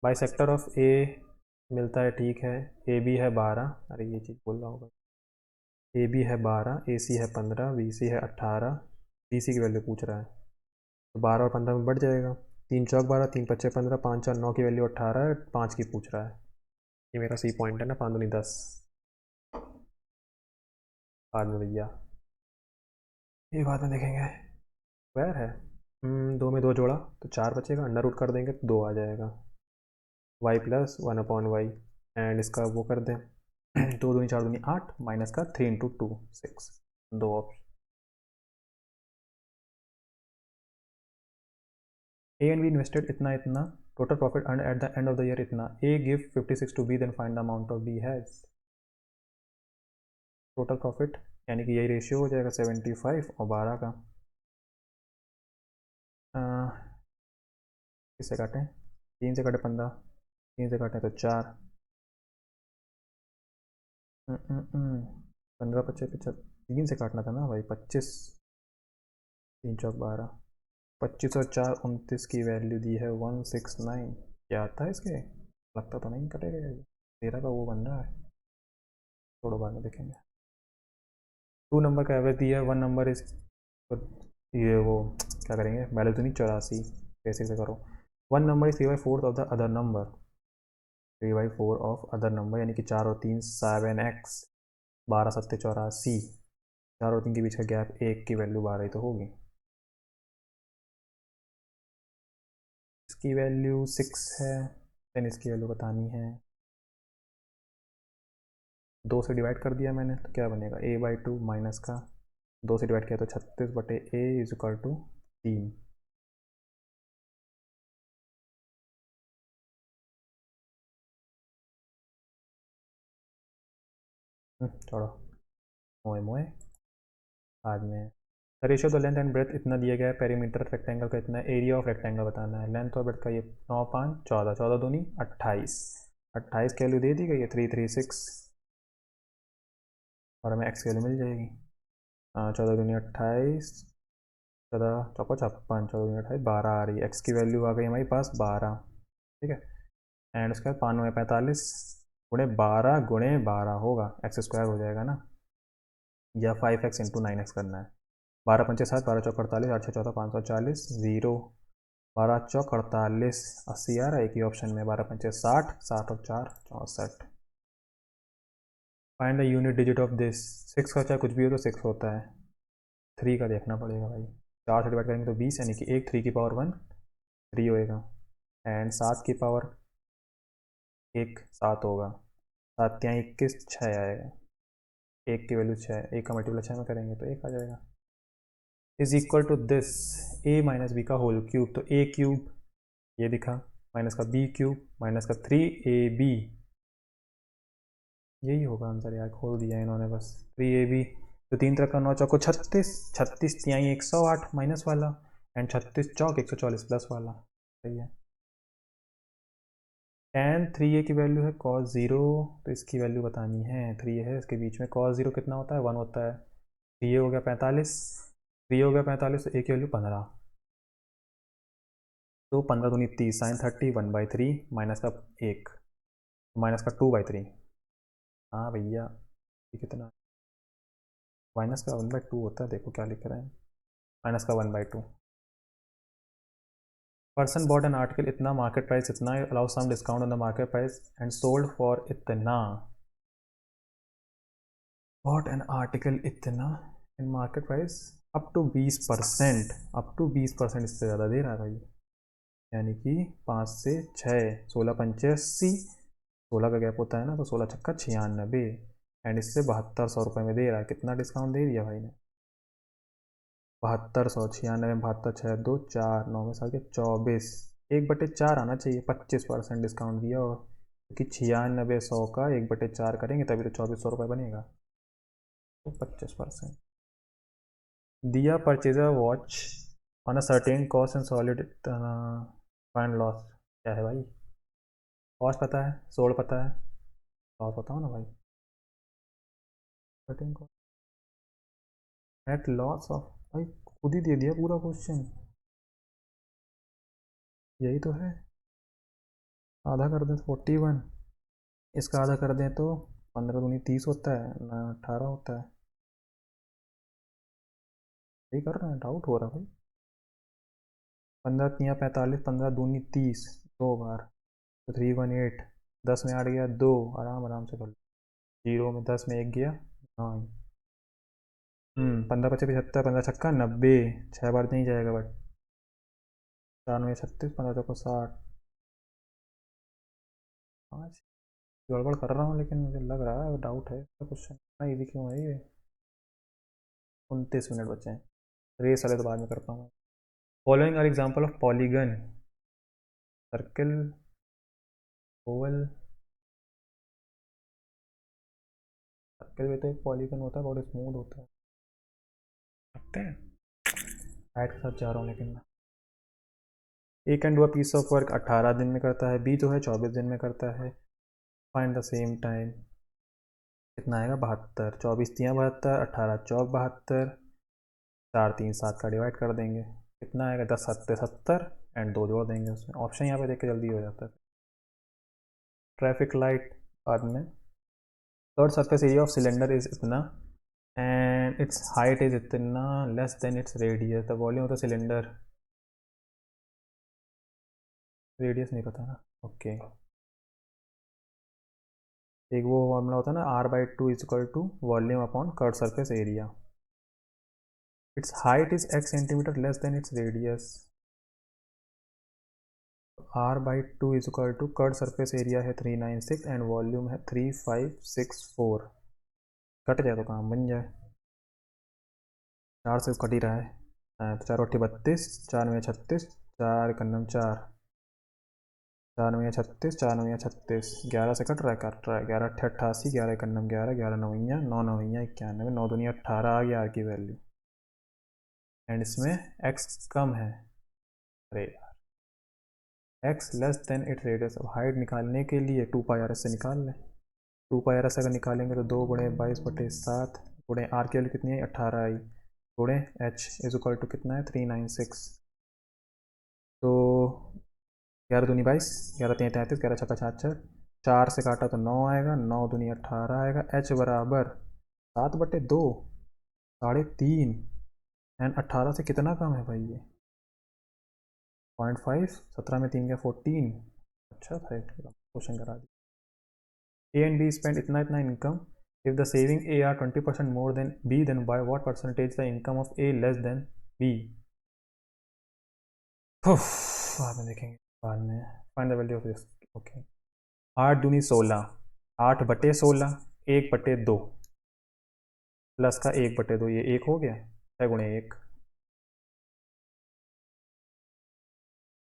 बाइसेक्टर ऑफ ए मिलता है, ठीक है. ए बी है 12. अरे ये चीज़ बोल रहा होगा. ए बी है 12, ए सी है 15, बी सी है 18. बी सी की वैल्यू पूछ रहा है तो 12 और 15 में बढ़ जाएगा. तीन चौक 12, तीन पच्चे 15, पाँच चार 9 की वैल्यू 18 है, 5 की पूछ रहा है। ये मेरा सी पॉइंट है ना, 5 दूनी 10 बाद में भैया, ये बाद में देखेंगे। स्क्वायर है, दो में दो जोड़ा तो चार बचेगा, अंडर रूट कर देंगे तो दो आ जाएगा, Y plus one upon Y. And इसका वो कर दें दो दूनी चार दूनी 8 माइनस का 3 इंटू 2 6, दो option. A and B invested इतना इतना, total profit earn at the end of the year इतना, A give 56 to B, then find the amount of B has. Total profit यानी कि यही रेशियो हो जाएगा 75 और 12 का। किससे काटें, 3 से काटे 15, 3 से काटें तो 4, 15 पच्चीस 3 से काटना था ना भाई, 25, 3 चौक 12, 25 और 4 29 की वैल्यू दी है 169। क्या आता है इसके, लगता तो नहीं कटेगा ये, 13 का वो बन रहा है, थोड़ा बाद में देखेंगे। 2 नंबर का एवरेज दिया है, 1 नंबर इस, ये वो क्या करेंगे, बैलेंस तो नहीं 84, कैसे से करो। 1 number is 3/4 of the other number, 3/4 of other number यानी कि 4 और 3 7x, 12 सत्ते 84, 4 और 3 के बीच का गैप, एक की वैल्यू 12 ही तो होगी। इसकी वैल्यू 6 है, देन इसकी वैल्यू बतानी है, 2 से डिवाइड कर दिया मैंने तो क्या बनेगा, a/2 माइनस का 2 से डिवाइड किया तो 36 बटे a इज इक्वल टू 3। छोड़ो, मोए मोए बाद में। The ratio the length and breadth इतना दिया गया है, पेरीमीटर रेक्टेंगल का इतना, एरिया ऑफ रेक्टेंगल बताना है, लेंथ और ब्रेथ का ये 9 5 14, 14 दूनी 28, 28 की वैल्यू दे दी गई है 336, और हमें एक्स की वैल्यू मिल जाएगी। 14 दूनी 28, 14 चौको 56, 14 दूनी 28, 12 आ रही है, एक्स की वैल्यू आ गई हमारे पास 12, ठीक है। एंड उसके बाद 5 45 गुणे 12 गुणे 12 होगा, एक्स स्क्वायर हो जाएगा ना, या 5x इंटू 9x करना है। 12 पंचे 7, 12 चौक 48, 8 6 14 540, जीरो, 12 चौक 48, 80 आ रहा है एक ही ऑप्शन में, 12 पंचे 60, 60 और 4 64। Find the unit digit of this, 6 का चाहे कुछ भी हो तो 6 होता है, 3 का देखना पड़ेगा भाई, 4 से डिवाइड करेंगे तो 20 यानी कि एक 3 की पावर 1 3 होएगा, एंड 7 की पावर 1 7 होगा, 7 यहाँ 21 6 आएगा, एक की वैल्यू 6, एक का मल्टीप्लाई 6 में करेंगे तो 1 आ जाएगा, is equal to this a minus B का होल क्यूब, तो a क्यूब ये दिखा, माइनस का b क्यूब माइनस का 3ab, यही होगा आंसर यार, खोल दिया इन्होंने बस, 3ab। तो 3 तरह का 9 चौको 36, 36 यहाँ 108 माइनस वाला, एंड 36 चौक 144 प्लस वाला, सही है। tan 3a की वैल्यू है cos 0, तो इसकी वैल्यू बतानी है, 3 है इसके बीच में, cos 0 कितना होता है 1 होता है, 3a हो गया 45, 3 हो गया 45 तो a की वैल्यू 15, तो 15 दूनी 30, साइन 30 1/3 माइनस का 1, माइनस का 2/3, हाँ भैया ये कितना, माइनस का 1/2 होता है, देखो क्या लिख रहे हैं, माइनस का 1/2। पर्सन बॉट एन आर्टिकल इतना, मार्केट प्राइस इतना, allow some discount on the market price and sold for इतना, बॉट एन आर्टिकल इतना in market price up to 20%, up to 20%, इससे ज़्यादा दे रहा है भाई, यानी कि 5 से 6, 16 पंचे 80, 16 का गैप होता है ना, तो 16 छक्का 96, एंड इससे 7200 में दे रहा है, कितना डिस्काउंट दे दिया भाई ने, 7200, 96 में 72, 6 2 4 9 में 7 के 24, 1/4 आना चाहिए, 25% डिस्काउंट दिया, और क्योंकि 9600 का 1/4 करेंगे तभी तो 2400 बनेगा, तो 25% दिया। Purchaser watch on a certain cost and solid, find loss, क्या है भाई, कॉस्ट पता है, सोल्ड पता है, लॉस बताओ ना भाई, certain cost, net loss of, भाई खुद ही दे दिया पूरा क्वेश्चन, यही तो है, आधा कर दें तो 41, इसका आधा कर दें तो 15 दूनी 30 होता है ना, 18 होता है, सही कर रहे हैं, डाउट हो रहा है भाई, 15 तियाँ 45, 15 दूनी 30, 2 बार तो 318, 10 में 8 गया 2, आराम आराम से कर लो। 0 में 10 में 1 गया 9। 15 पचे 75, 15 छक्का 90, 6 बार नहीं जाएगा बट 4 में 36, 15 चौको 60। 5 गड़बड़ कर रहा हूँ लेकिन मुझे लग रहा है, डाउट है क्वेश्चन इतना ईजी क्यों है ये। 29 मिनट बचे हैं, रेस वाले तो बाद में करता हूँ। Following are example of polygon, circle, oval. Circle भी तो एक पॉलीगन होता है, बहुत स्मूथ होता है। सकते हैं हाइट के साथ जा रहा हूँ लेकिन मैं। A can do a piece of work 18 दिन में करता है, बी जो है 24 दिन में करता है। Find the same time. कितना आएगा 72, 24 तियाँ 72, 18 चौक 72, 4 3 7 का डिवाइड कर देंगे, कितना आएगा 10 7 70 एंड 2 जोड़ देंगे उसमें। ऑप्शन यहाँ पे देख के जल्दी हो जाता है। ट्रैफिक लाइट बाद में। Third surface area of cylinder is इतना एंड इट्स हाइट इज इतना less than its radius. The volume of the cylinder, radius नहीं पता ना, ओके। एक वो फॉर्मूला होता है ना, R/2 is equal to volume upon curve surface area. Its height is x centimetre less than its radius. R/2 is equal to curve surface area है 396 एंड वॉल्यूम है 3564। कट जाए तो काम बन जाए, 4 से कट ही रहा है। तो 4 8 32, 4 में 36, 4 कन्नम 4, 4 में 36, 4 में 36, 11 से कट रहा है, कट रहा है। 11 8 88, 11 कन्नम 11, 11 नवैया 9 नवैया 91, 9 दूनी 18 आ गया आर की वैल्यू। एंड इसमें x कम है, अरे यार x less than it radius. अब हाइट निकालने के लिए 2πrs से निकाल लें। 2πrs अगर निकालेंगे तो 2 गुणे 22/7 गुणे आर की वैल्यू कितनी है 18 आई, गुणे h इज इक्वल टू कितना है 396। तो 11 दूनी 22, 11 3 33, 11 छक्का 66, 4 से काटा तो 9 आएगा, 9 दूनी 18 आएगा। h बराबर 7/2, 3.5 एंड 18 से कितना कम है भाई ये 0.5, 17 में 3 गया 14। अच्छा था क्वेश्चन करा दी। ए एंड बी स्पेंड इतना इतना income, if the saving A are 20% more than B, then by what percentage the income of A less than B. बाद में देखेंगे, बाद में। Find the value of this, okay. 8 दूनी 16, 8/16, 1/2 प्लस का 1/2, ये 1 हो गया, 6 गुणे 1।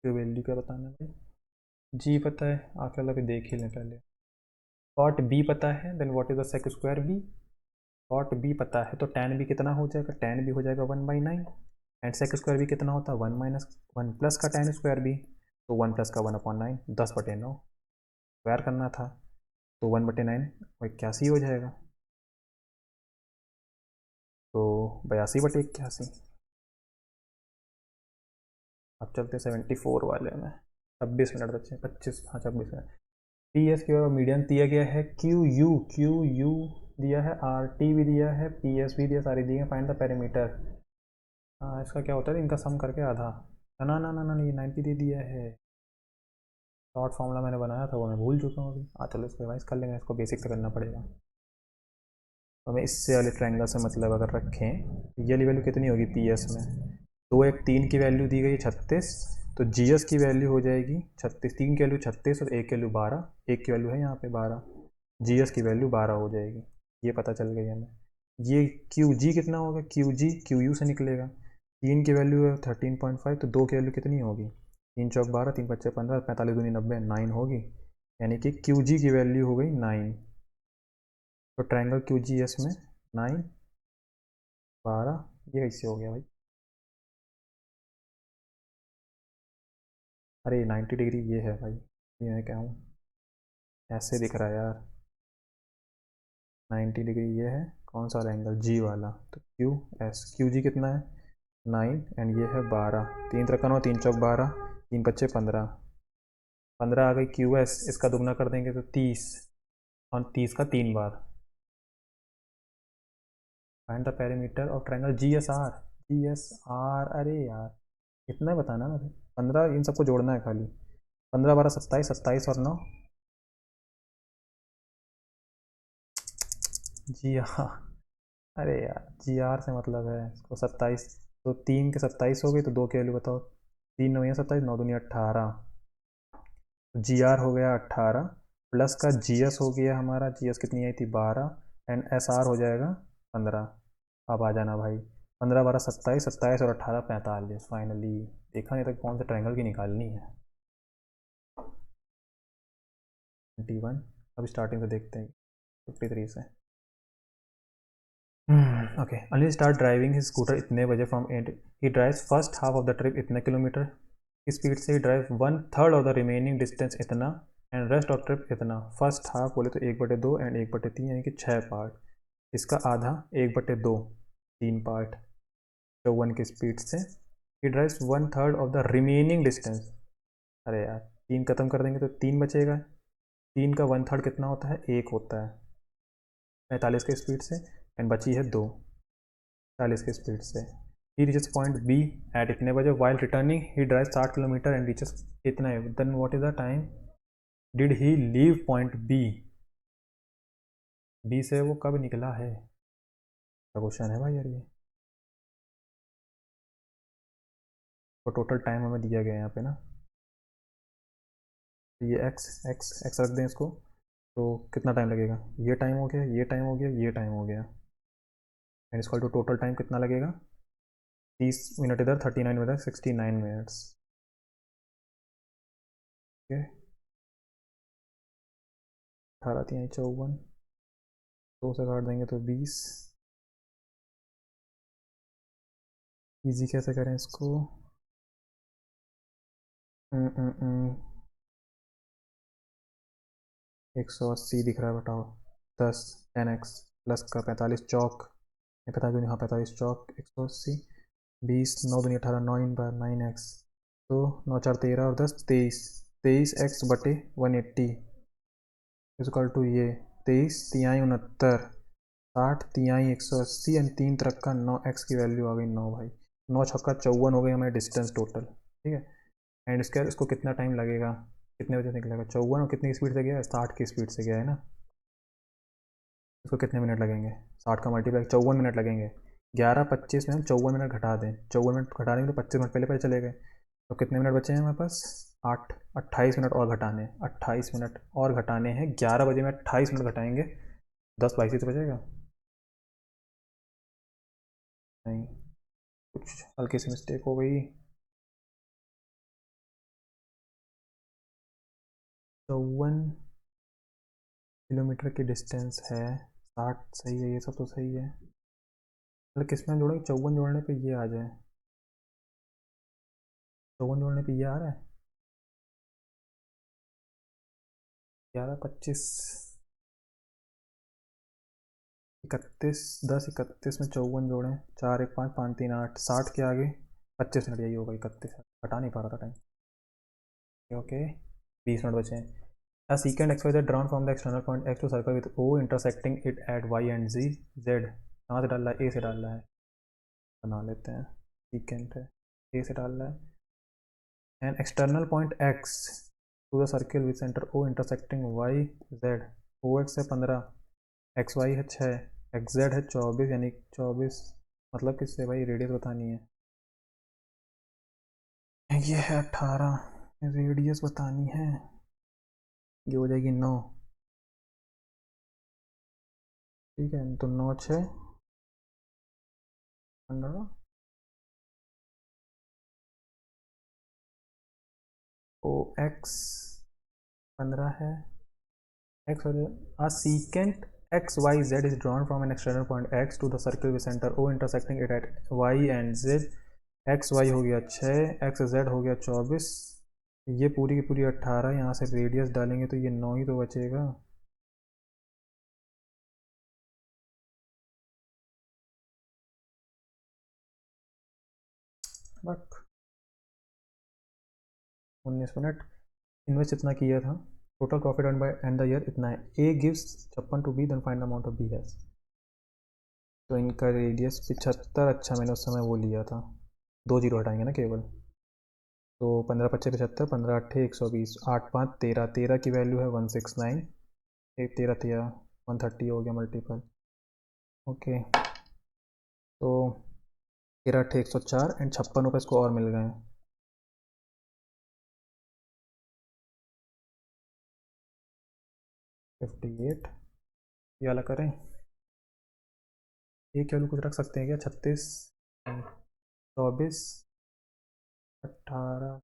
वैल्यू क्या बताना है भाई, जी पता है, आकर अभी देख ही लें पहले। कॉट बी पता है, then what is the sec square B. Cot B पता है तो टैन बी कितना हो जाएगा, टैन बी हो जाएगा 1/9 एंड सेक स्क्वायर बी कितना होता है 1 माइनस 1 प्लस का टैन स्क्वायर बी, तो 1 प्लस का 1/9, 10/9 स्क्वायर करना था तो 1/9 81 हो जाएगा, तो 82/81। अब चलते 74 वाले में। 26 मिनट बचे, 25, हाँ 26 मिनट। पी एस की मीडियन दिया गया है, क्यू यू दिया है, आर टी भी दिया है, पी एस भी दिया, सारी दिए हैं। Find the perimeter. हाँ इसका क्या होता है, इनका सम करके आधा। ना ना ना ना, ये 90 दे दिया है। शॉर्ट फॉर्मूला मैंने बनाया था वो मैं भूल चुका हूँ अभी। चलो इसको रिवाइज कर लेंगे, इसको बेसिक से करना पड़ेगा। तो हमें इससे वाले ट्रायंगल से मतलब अगर रखें, ये वाली वैल्यू कितनी होगी पी एस में, 2 1 3 की वैल्यू दी गई 36, तो जी एस की वैल्यू हो जाएगी 36, 3 की वैल्यू 36 और 1 की वैल्यू 12, 1 की वैल्यू है यहाँ पे 12, जी एस की वैल्यू 12 हो जाएगी। ये पता चल गई हमें। ये क्यू जी कितना होगा, क्यू यू से निकलेगा। 3 की वैल्यू है 13.5, तो 2 की वैल्यू कितनी होगी, 3 चौक 12, 3 पच्चे 15, 45 दूनी 90, 9 होगी, यानी कि क्यू जी की वैल्यू हो गई 9। तो ट्रायंगल क्यू जी एस में 9 12, ये कैसे हो गया भाई, अरे 90 डिग्री ये है भाई, ये मैं क्या हूँ, ऐसे दिख रहा है यार। 90 डिग्री ये है, कौन सा एंगल जी वाला, तो क्यू जी कितना है 9 एंड ये है 12, 3 3 3 चौक 12, 3 पच्चे 15, 15 आ गई क्यू एस, इसका दुगना कर देंगे तो 30 और 30 का 3 बार। Find the perimeter of triangle G S R. G S R, अरे यार इतना बताना ना भाई। 15 इन सबको जोड़ना है खाली। 15 12 27, 27 और 9 जी हाँ। अरे यार जी आर से मतलब है इसको 27, तो 3 के 27 हो गई, तो 2 की वैल्यू बताओ। 3 9 27, 9 दूनी 18, जी आर हो गया 18, प्लस का जी एस हो गया हमारा, जी एस कितनी आई थी 12, एंड एस आर हो जाएगा 15। अब आ जाना भाई, 15 12 27, 27 और 18 45 फाइनली। देखा नहीं था कौन से ट्रायंगल की निकालनी है। 21। अब स्टार्टिंग से देखते हैं 53 से। Okay, Anil start driving his scooter इतने बजे from and he drives first half of the trip इतने किलोमीटर की स्पीड से, he drive 1/3 of the remaining distance इतना, एंड रेस्ट ऑफ ट्रिप इतना। फर्स्ट हाफ बोले तो 1/2 एंड 1/3 यानी कि 6 पार्ट। इसका आधा 1/2 3 पार्ट 54 की स्पीड से, ही drives 1/3 of the remaining distance. अरे यार 3 खत्म कर देंगे तो 3 बचेगा। 3 का 1/3 कितना होता है, 1 होता है 45 की स्पीड से, एंड बची है 2 40 की स्पीड से। He reaches point B at इतने बजे, while returning he drive 60 kilometre and reaches इतना है। Then what is the time did he leave point B, B से वो कब निकला है, क्वेश्चन है भाई यार ये। तो टोटल टाइम हमें दिया गया है यहाँ पे ना, ये एक्स एक्स एक्स रख दें इसको, तो कितना टाइम लगेगा, ये टाइम हो गया, ये टाइम हो गया, ये टाइम हो गया, एंड इसका तो टोटल टाइम कितना लगेगा, 30 मिनट इधर, 39 इधर, 69 मिनट्स। ओके, 18 3 54, 2 से काट देंगे तो 20। इजी कैसे करें इसको, 180 दिख रहा है, बताओ 10 10x प्लस का 45 चौक, 45 हाँ 45 चौक 180, 20 9 दूनी 18, 9 तो 9 4 13 और 10 23, 23x बटे 180 इजकल टू ये 23 तिहाई 69, 60 तिहाई 180 एंड 3 तरक का 9x की वैल्यू आ गई 9 भाई। 9 छक्का 54 हो गई हमारे डिस्टेंस टोटल, ठीक है। एंड इसको कितना टाइम लगेगा, कितने बजे निकलेगा, 54 और कितनी स्पीड से गया है, 60 की स्पीड से गया है ना। इसको कितने मिनट लगेंगे, 60 का मल्टीप्लाई 54 मिनट लगेंगे। 11:25 में हम 54 मिनट घटा दें, 54 मिनट घटा देंगे तो 25 मिनट पहले पहले चले गए, तो कितने मिनट बचे हैं हमारे पास, 8 28 मिनट और घटाने, 28 मिनट और घटाने हैं। 11 बजे में 28 मिनट घटाएंगे, 10 22 तो बचेगा नहीं, कुछ हल्की सी मिस्टेक हो गई। 54 किलोमीटर की डिस्टेंस है, 60 सही है, ये सब तो सही है, मतलब किस में जोड़ेंगे, 54 जोड़ने पे ये आ जाए, 54 जोड़ने पे ये आ रहा है, 11:25 31 10 31 में 54 जोड़ें, 4 1 5 5 3 8, 60 के आगे 25 मिनट, यही होगा 31, हटा नहीं पा रहा था टाइम। ओके 20 मिनट बचे हैं। A secant XYZ drawn from the external point X to circle with O intersecting it at Y and Z Z कहाँ से डाल रहा है, A से डाल रहा है, बना लेते हैं, secant है A से डाल रहा है। An external point X to the circle with center O intersecting Y Z, OX है 15, XY है 6, XZ है 24, यानी 24 मतलब किससे भाई, रेडियस बतानी है, ये है 18, रेडियस बतानी है, ये हो जाएगी 9, ठीक है, तो 9 6 15, ओ एक्स 15 है, x a secant x y z is drawn from an external point x to the circle with center O intersecting it at y and z, X Y हो गया 6, एक्स जेड हो गया 24, ये पूरी की पूरी 18, यहाँ से रेडियस डालेंगे तो ये 9 ही तो बचेगा। बट 19 मिनट, इन्वेस्ट इतना किया था, total profit earn by end the year इतना है। A gives 56 to B, then find the amount of B has, तो इनका रेडियस 75, अच्छा मैंने उस समय वो लिया था, 2 जीरो हटाएंगे ना केवल, तो 15×5 = 75, 15×8 = 120, 8×5 = 13, 13 की वैल्यू है 169, एक 13 13 130 हो गया मल्टीपल। ओके, तो 13×8 = 104 एंड 56 रुपये इसको और मिल गए हैं। 58, ये वाला करें, ये क्या कुछ रख सकते हैं क्या? 36, 24, 18,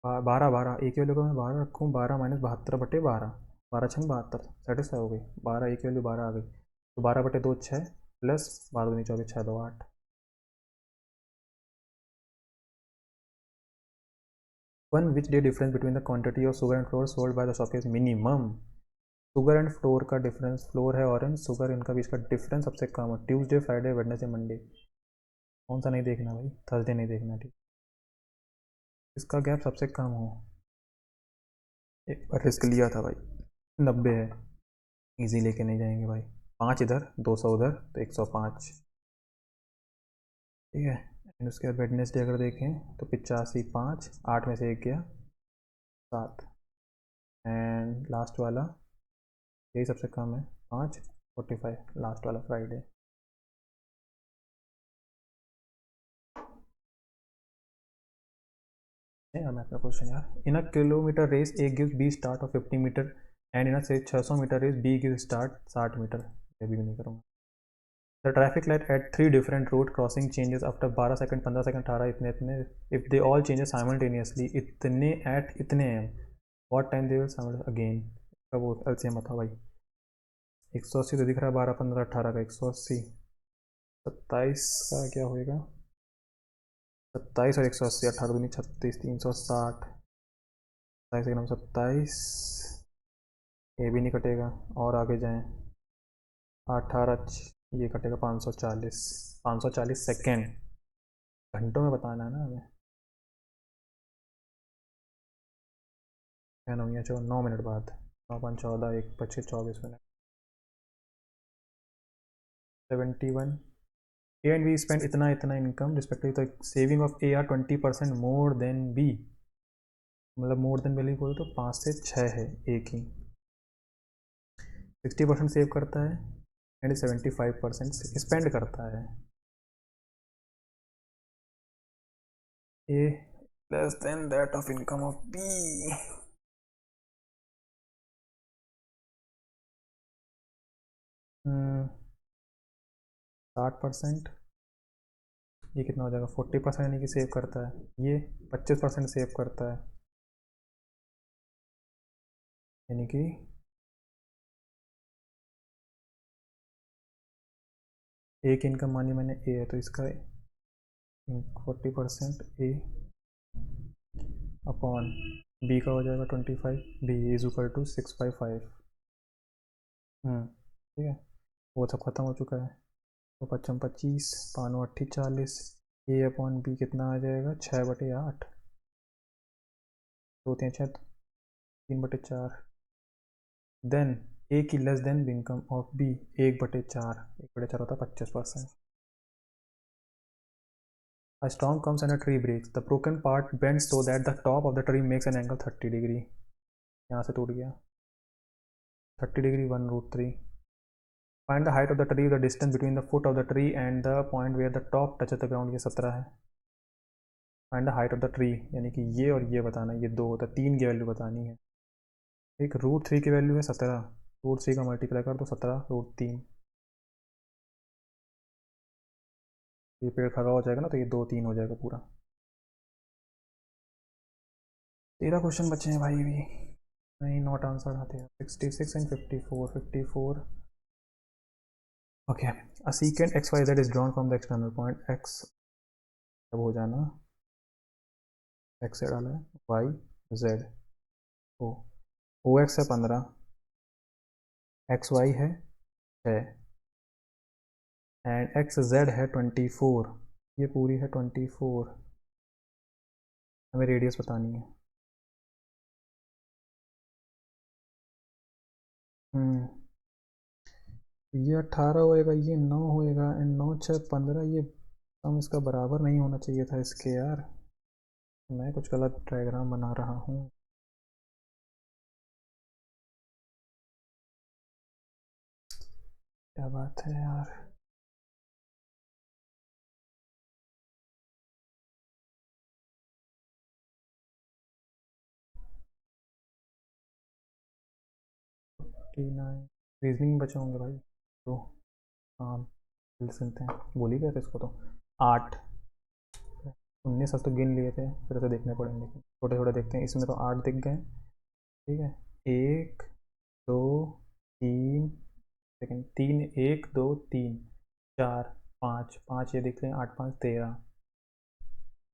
12, 12, एक वैल्यू को मैं 12 रखूँ, 12 - 72/12, 12×6 = 72, सेटिस्फाई हो गई। 12 एक वैल्यू 12 आ गई, तो 12/2 6 plus 12×2 = 24, 6 2 8। One which day difference between the quantity of sugar and floor sold by the shop is minimum. Sugar and floor का डिफरेंस, फ्लोर है ऑरेंज, शुगर, इनका बीच का डिफरेंस सबसे कम है। ट्यूसडे, फ्राइडे, वेडनेसडे, मंडे, कौन सा नहीं देखना भाई? थर्सडे नहीं देखना, ठीक। इसका गैप सबसे कम हो। एक बार रिस्क लिया था भाई, 90 है, इजी लेके नहीं जाएंगे भाई। 5 इधर, 200 उधर, तो 105, ठीक है। एंड उसके बाद वेडनेसडे अगर देखें तो 85, 5, 8 में से एक गया, 7। एंड लास्ट वाला यही सबसे कम है, 5, 45, लास्ट वाला फ्राइडे। मैं अपना क्वेश्चन यार, in a kilometre race A gives B start of 50 metre and in a से 600 metre race B give start 60 metre. ये भी नहीं करूँगा। The traffic light at 3 different road crossing changes after 12 second, 15 second, 18, इतने इतने, if they all changes simultaneously इतने एट इतने am, what time they will simultaneous again. का वो एलसीएम था भाई। 180 तो दिख रहा है, 12 15 18 का 180, 27 का क्या होएगा? 27 और 180, 18 दूनी 36, 360, 27 एक नाम 27, ये भी नहीं कटेगा। और आगे जाएं, 18, ये कटेगा 540, 540 सेकेंड, घंटों में बताना है ना हमें। क्या 9 या 9 मिनट बाद, 9 5 14, 1 25 24 minute, 71। A and B spend इतना इतना इनकम रिस्पेक्टिव, तो saving of A are 20% more than B, मतलब मोर देन वैल्यू बोले तो 5 से 6 है एक ही। 60% सेव करता है एंड 75% स्पेंड करता है। A less than that of income of B. 60%, ये कितना हो जाएगा? 40% यानी कि सेव करता है। ये 25% सेव करता है, यानी कि एक इनकम मानी मैंने ए है, तो इसका 40% ए अपॉन बी का हो जाएगा 25, बी इज इक्वल टू 655। ठीक है, वो सब खत्म हो चुका है। तो 55 25, 5 8 40, ए अपॉन बी कितना आ जाएगा? 6/8, 2 3 6, 3/4। देन ए की less than income of B 1/4, 1/4 होता है 25%। A storm comes and a tree breaks. The broken part bends so that the top of the tree makes an angle 30 degree. यहाँ से टूट गया 30 degree 1√3। Find the height of the tree, the distance between the foot of the tree and the point where the top touches the ground, ये 17 है। Find the height of the tree, यानी कि ये और ये बताना, ये दो होता है, 3 की वैल्यू बतानी है। एक √3 की वैल्यू है 17, √3 का मल्टीप्लाई कर दो 17√3, ये पेड़ खड़ा हो जाएगा ना, तो ये 2 3 हो जाएगा पूरा। 13 क्वेश्चन बचे हैं भाई अभी, नहीं नॉट आंसर आते हैं। 66 and 54, 54। Okay, a secant XYZ is drawn from the external point x, तब हो जाना एक्स से डाला है, वाई जेड, ओ एक्स है 15, एक्स वाई है 6 एंड एक्स जेड है 24, ये पूरी है 24। हमें रेडियस बतानी है। ये 18 होएगा, ये 9 होएगा एंड 9 6 15, ये हम इसका बराबर नहीं होना चाहिए था इसके यार। मैं कुछ गलत डायग्राम बना रहा हूँ। क्या बात है यार। रीजनिंग में बचे होंगे भाई तो। हाँ, जल्दी सुनते हैं। बोल ही गए थे इसको तो। 8, 19 अब तो गिन लिए थे, फिर से देखने पड़ेंगे। छोटे छोटे देखते हैं, इसमें तो 8 दिख गए। ठीक है। 1 2 3, सेकेंड 3, 1 2 3 4 5, 5 ये दिख रहे हैं। 8 5 13,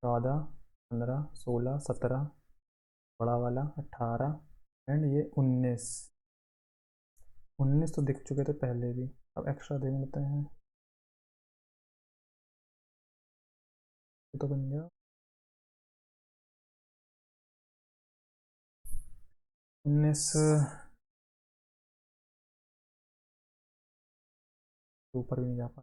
14 15 16 17, बड़ा वाला 18, एंड ये 19। 19 तो दिख चुके थे पहले भी, अब एक्स्ट्रा देख लेते हैं। ये तो बन गया 19। ऊपर भी नहीं जा पा।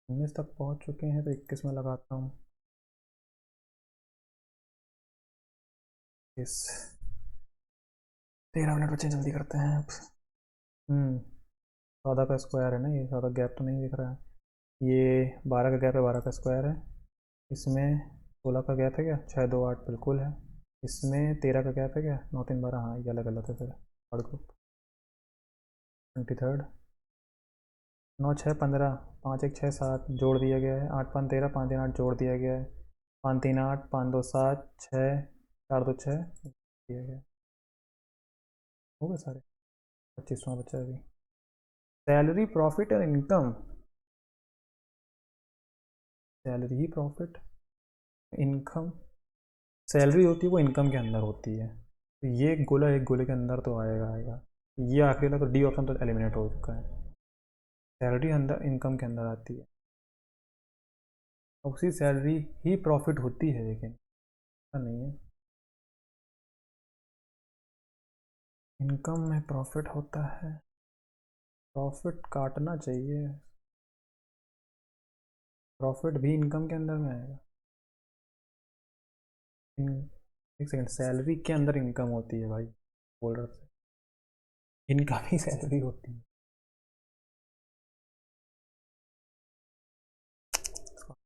19 तक पहुंच चुके हैं तो 21 में लगाता हूँ इस। 13 मिनट बचे, जल्दी करते हैं अब। 14 का स्क्वायर है ना ये, ज़्यादा गैप तो नहीं दिख रहा है। ये 12 का गैप है, 12 का स्क्वायर है। इसमें 16 का गैप है क्या? 6 2 8 बिल्कुल है। इसमें 13 का गैप है क्या? 9 3 12, हाँ ये अलग अलग है फिर। Third group 23rd। 9 6 15, 5 1 6 7 जोड़ दिया गया है। 8 5 13, 5 3 8 जोड़ दिया गया है। 5 3 8, 5 2 7 6, 4 2 6 दिया गया। हो गए सारे। 25वां बचा है अभी। सैलरी प्रॉफिट और इनकम। सैलरी ही प्रॉफिट, इनकम। सैलरी होती है वो इनकम के अंदर होती है, तो ये एक गोले के अंदर तो आएगा। ये आखिरी वाला तो डी ऑप्शन तो एलिमिनेट हो चुका है। सैलरी अंदर इनकम के अंदर आती है, उसी सैलरी ही प्रॉफिट होती है, लेकिन ऐसा नहीं है। इनकम में प्रॉफिट होता है, प्रॉफिट काटना चाहिए। प्रॉफिट भी इनकम के अंदर में आएगा। एक सेकंड, सैलरी के अंदर इनकम होती है भाई, बोल रहा था। इनकम ही सैलरी होती है।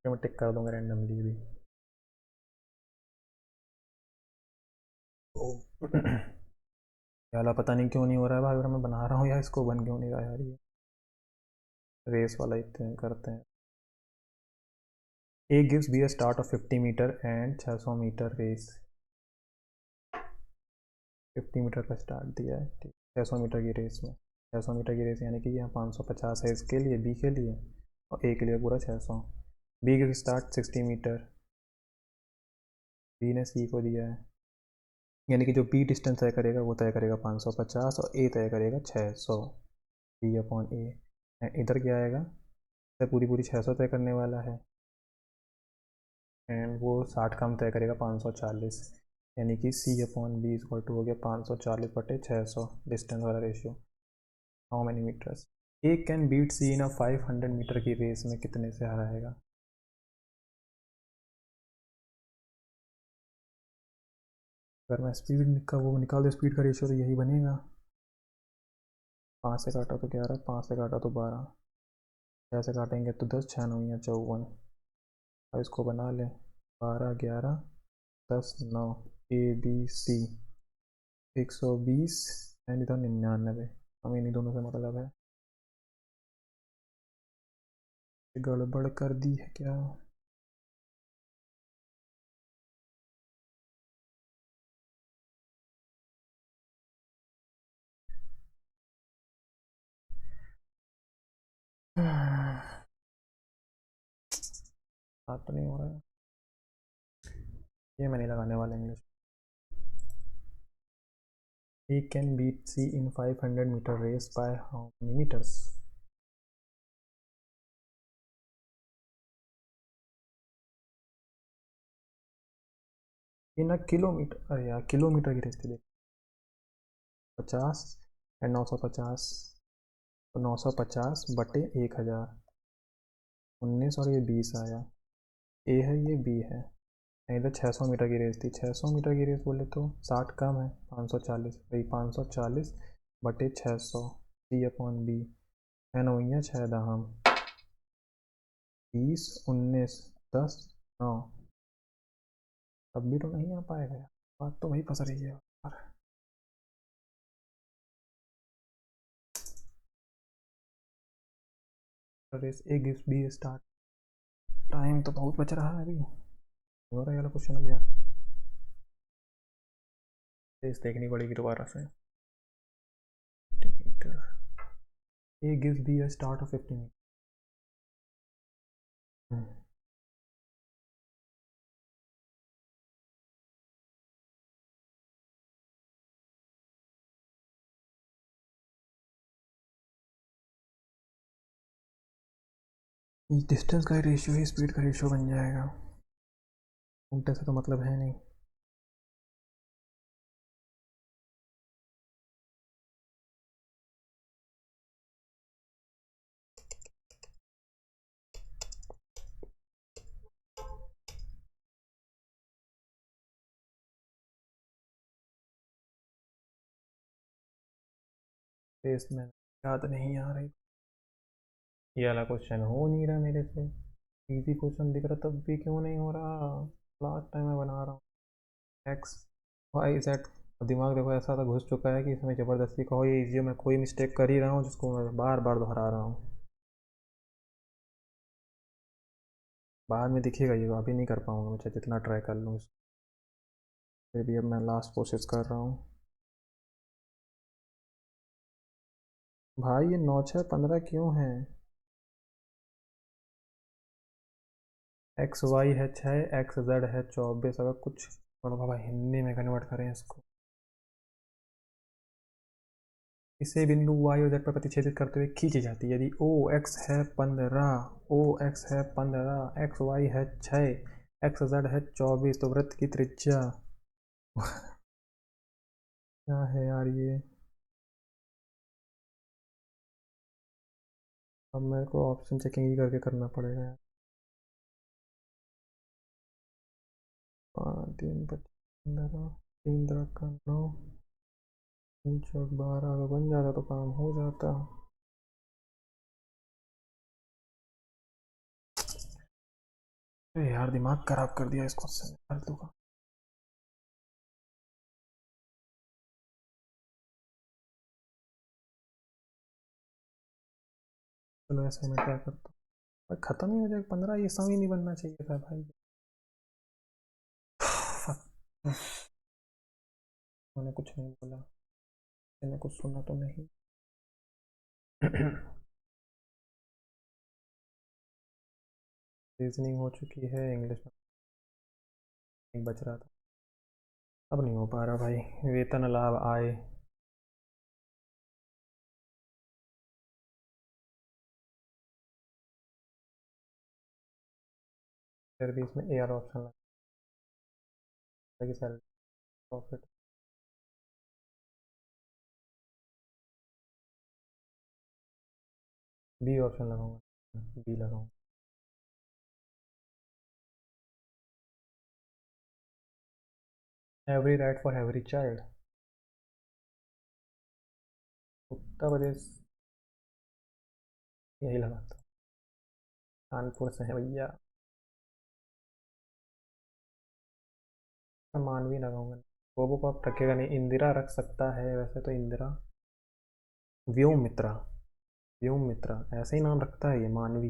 मैं टिक कर दूंगा रैंडमली भी। यार पता नहीं क्यों नहीं हो रहा है भाई, अगर मैं बना रहा हूँ यार इसको, बन क्यों नहीं रहा यार ये। रेस वाला इतने करते हैं। A gives B a start of 50 metre and 600 metre race. 50 meter का स्टार्ट दिया है, ठीक। 600 मीटर की रेस में, 600 मीटर की रेस यानी कि यहाँ 550 है इसके लिए, बी के लिए, और ए के लिए पूरा 600। बी की स्टार्ट 60 मीटर, बी ने सी को दिया है, यानी कि जो बी डिस्टेंस तय करेगा वो तय करेगा 550 और ए तय करेगा 600। बी अपॉन ए। इधर क्या आएगा, तो पूरी पूरी 600 तय करने वाला है, एंड वो 60 का हम तय करेगा 540, यानी कि C upon B equal to हो गया 540 बटे 600, डिस्टेंस वाला ratio. How many metres A can beat C in a 500 meter की रेस में, कितने से हराएगा। अगर मैं स्पीड का वो निकाल दूँ, स्पीड का रेशियो, तो यही बनेगा। 5 से काटा तो 11, 5 से काटा तो 12, 6 से काटेंगे तो 10, 6 9 या 54। अब इसको बना लें, 12 11 10 9, ए बी सी 120 एंड इधर 99। हमें इन्हीं दोनों से मतलब है। गड़बड़ कर दी है क्या। बात तो नहीं हो रहा है, ये मैं नहीं लगाने वाला English. He can beat C in 500 meter race by how many meters? In a kilometre, अरे यार किलोमीटर की रेस थी देख। 50 एंड 950, तो 950/1000, 19 और ये 20 आया। ए है, ये बी है। इधर 600 मीटर की रेस थी, 600 मीटर की रेस बोले तो 60 कम है, 540 भाई, 540/600, C/B। 6 9 6 दहम, 20 19 10 9। तब भी तो नहीं आ पाएगा यार, बात तो वही फंस रही है यार। Race A gives B start. Time तो बहुत बच रहा है अभी, हो रहा है वाला क्वेश्चन अब यार। रेस देखनी पड़ेगी दोबारा से। A gives B a start of 50 meter. Distance का रेशियो ही स्पीड का रेशियो बन जाएगा, उल्टे से तो मतलब है नहीं। रेस में याद नहीं आ रही, ये वाला क्वेश्चन हो नहीं रहा मेरे से। इजी क्वेश्चन दिख रहा तब भी क्यों नहीं हो रहा। लास्ट टाइम मैं बना रहा हूँ। एक्स वाई जेड, दिमाग देखो ऐसा तो घुस चुका है कि इसमें ज़बरदस्ती कहो ये इजी है, मैं कोई मिस्टेक कर ही रहा हूँ जिसको मैं बार बार दोहरा रहा हूँ। बाद में दिखेगा ये, अभी नहीं कर पाऊँगा मैं, चाहे जितना ट्राई कर लूँ। फिर भी अब मैं लास्ट कोशिश कर रहा हूँ। भाई ये 9 6 15 क्यों है। एक्स वाई है 6, एक्स जेड है 24। अगर कुछ और बाबा हिंदी में कन्वर्ट करें इसको। इसे बिंदु वाई और जेड पर प्रतिच्छेदित करते हुए खींची जाती है। यदि ओ एक्स है 15, ओ एक्स है 15, एक्स वाई है 6, एक्स जेड है 24, तो वृत्त की त्रिज्या क्या है यार ये। अब मेरे को ऑप्शन चेकिंग ही करके करना पड़ेगा यार। 5 3 15, 3 3 9, 3 4 12, अगर बन जाता तो काम हो जाता। अरे यार दिमाग खराब कर दिया इस क्वेश्चन ने फालतू का। चलो ऐसे मैं ट्राई करता हूँ, खत्म ही हो जाएगा 15, ये समय नहीं बनना चाहिए था भाई। मैंने कुछ नहीं बोला, मैंने कुछ सुना तो नहीं। रीजनिंग हो चुकी है, इंग्लिश में एक बच रहा था। अब नहीं हो पा रहा भाई। वेतन लाभ आय, फिर भी इसमें ए आर ऑप्शन लगता है कि सैलरी प्रॉफिट। बी ऑप्शन लगाऊंगा, बी लगाऊंगा। Every right for every child, Uttar Pradesh, यही लगाता हूँ। कानपुर से है भैया। मैं मानवी लगाऊंगा, गोबो को अब रखेगा नहीं, इंदिरा रख सकता है वैसे तो इंदिरा। व्योम मित्रा, व्योम मित्रा ऐसे ही नाम रखता है ये, मानवी।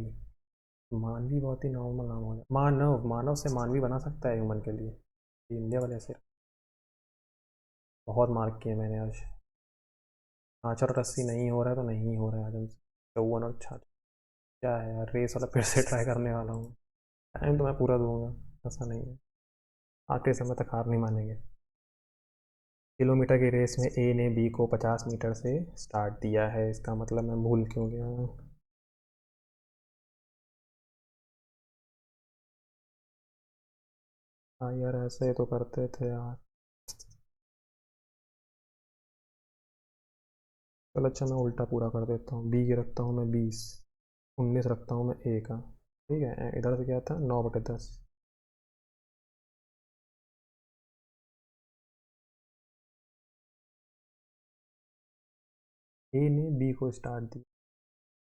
मानवी बहुत ही नॉर्मल नाम हो गया। मानव, मानव से मानवी बना सकता है ह्यूमन के लिए, ये इंडिया वाले ऐसे। बहुत मार्क किए मैंने आज। 66 और 80 नहीं हो रहा है तो नहीं हो रहा है आज हमसे। 54 और 66, क्या है यार, रेस वाला फिर से ट्राई करने वाला हूँ। टाइम तो मैं पूरा दूंगा, ऐसा नहीं है, आखिरी समय तक हार नहीं मानेंगे। किलोमीटर की रेस में ए ने बी को 50 मीटर से स्टार्ट दिया है, इसका मतलब मैं भूल क्यों गया हूँ। हाँ यार ऐसे ही तो करते थे यार। चल अच्छा मैं उल्टा पूरा कर देता हूँ, बी के रखता हूँ मैं 20, 19 रखता हूँ मैं ए का, ठीक है। इधर से क्या था 9/10। ए ने बी को स्टार्ट दिया,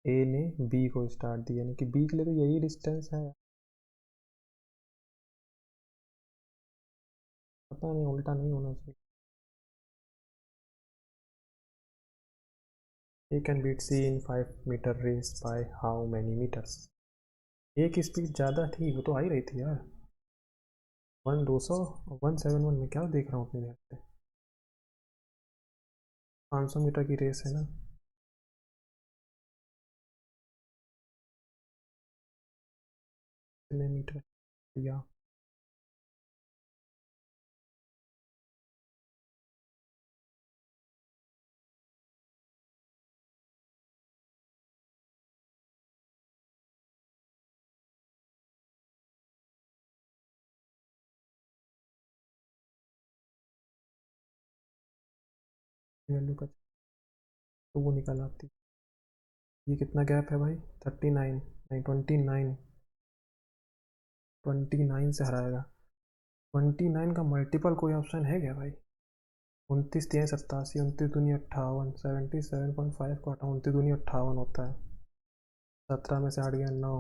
ए ने बी को स्टार्ट दिया, यानी कि बी के लिए तो यही डिस्टेंस है। पता नहीं, उल्टा नहीं होना चाहिए। A can beat C in 5 metre race by how many metres. A की स्पीड ज़्यादा थी, वो तो आ ही रही थी यार। 200 171 में क्या देख रहा हूँ अपने ध्यान से। 500 मीटर की रेस है ना। कितने मीटर या वैल्यू का तो वो निकल आती। ये कितना गैप है भाई, 39, नहीं 29, 29 से हराएगा। 29 का मल्टीपल कोई ऑप्शन है क्या भाई। 29×3=87, 29×2=58, 77.5 को हटा 29×2=58 होता है। 17 में से हट गया 9,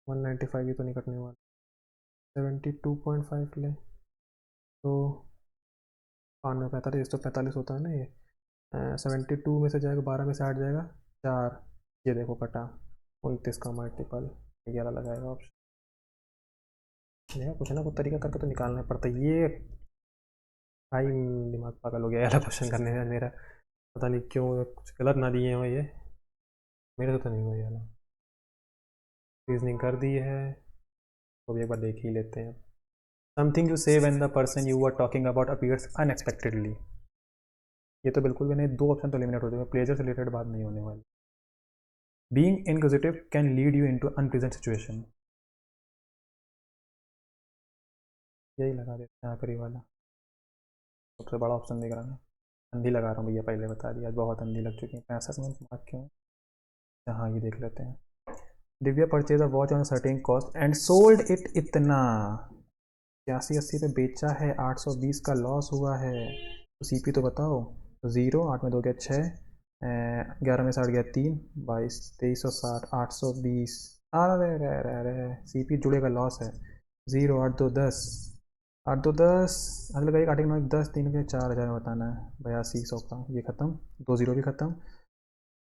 195 ही तो नहीं कटने वाला। 72.5 ले तो 545 होता है ना ये। 72 में से जाएगा, 12 में से हट जाएगा 4, ये देखो कटा। 29 का मल्टीपल 11 लगाएगा ऑप्शन। कुछ ना कुछ तरीका करके तो निकालना पड़ता है ये भाई। दिमाग पागल हो गया ये वाला क्वेश्चन करने में मेरा। पता नहीं क्यों कुछ गलत ना दिए हो ये, मेरे से तो नहीं हुआ ये वाला। रीजनिंग कर दी है तो भी एक बार देख ही लेते हैं। Something you say when the person you are talking about appears unexpectedly. ये तो बिल्कुल भी नहीं, 2 ऑप्शन तो एलिमिनेट हो जाएगा, प्लेजर से रिलेटेड बात नहीं होने वाली। Being inquisitive can lead you into unpleasant situation. यही लगा देते हैं आखिरी वाला, सबसे बड़ा ऑप्शन दिख रहा है। अंधी लगा रहा हूँ भैया, पहले बता दिया, आज बहुत अंधी लग चुकी है। 65 मार्क क्यों। हाँ ये देख लेते हैं। Divya purchase a watch on certain cost and sold it इतना 81-80 पे बेचा है, 820 का लॉस हुआ है। तो सीपी तो बताओ। तो 0, 8 में 2 गया 6, 11 में से 8 गया 3, 22, 2360, 820। अरे रे रे रे, सीपी जुड़ेगा लॉस है। 0, 8 2 10, 8 2 10, अगले का 1 8 9 10, 3 के 4000 में बताना है। 8200 का ये खत्म, 2 0 भी खत्म।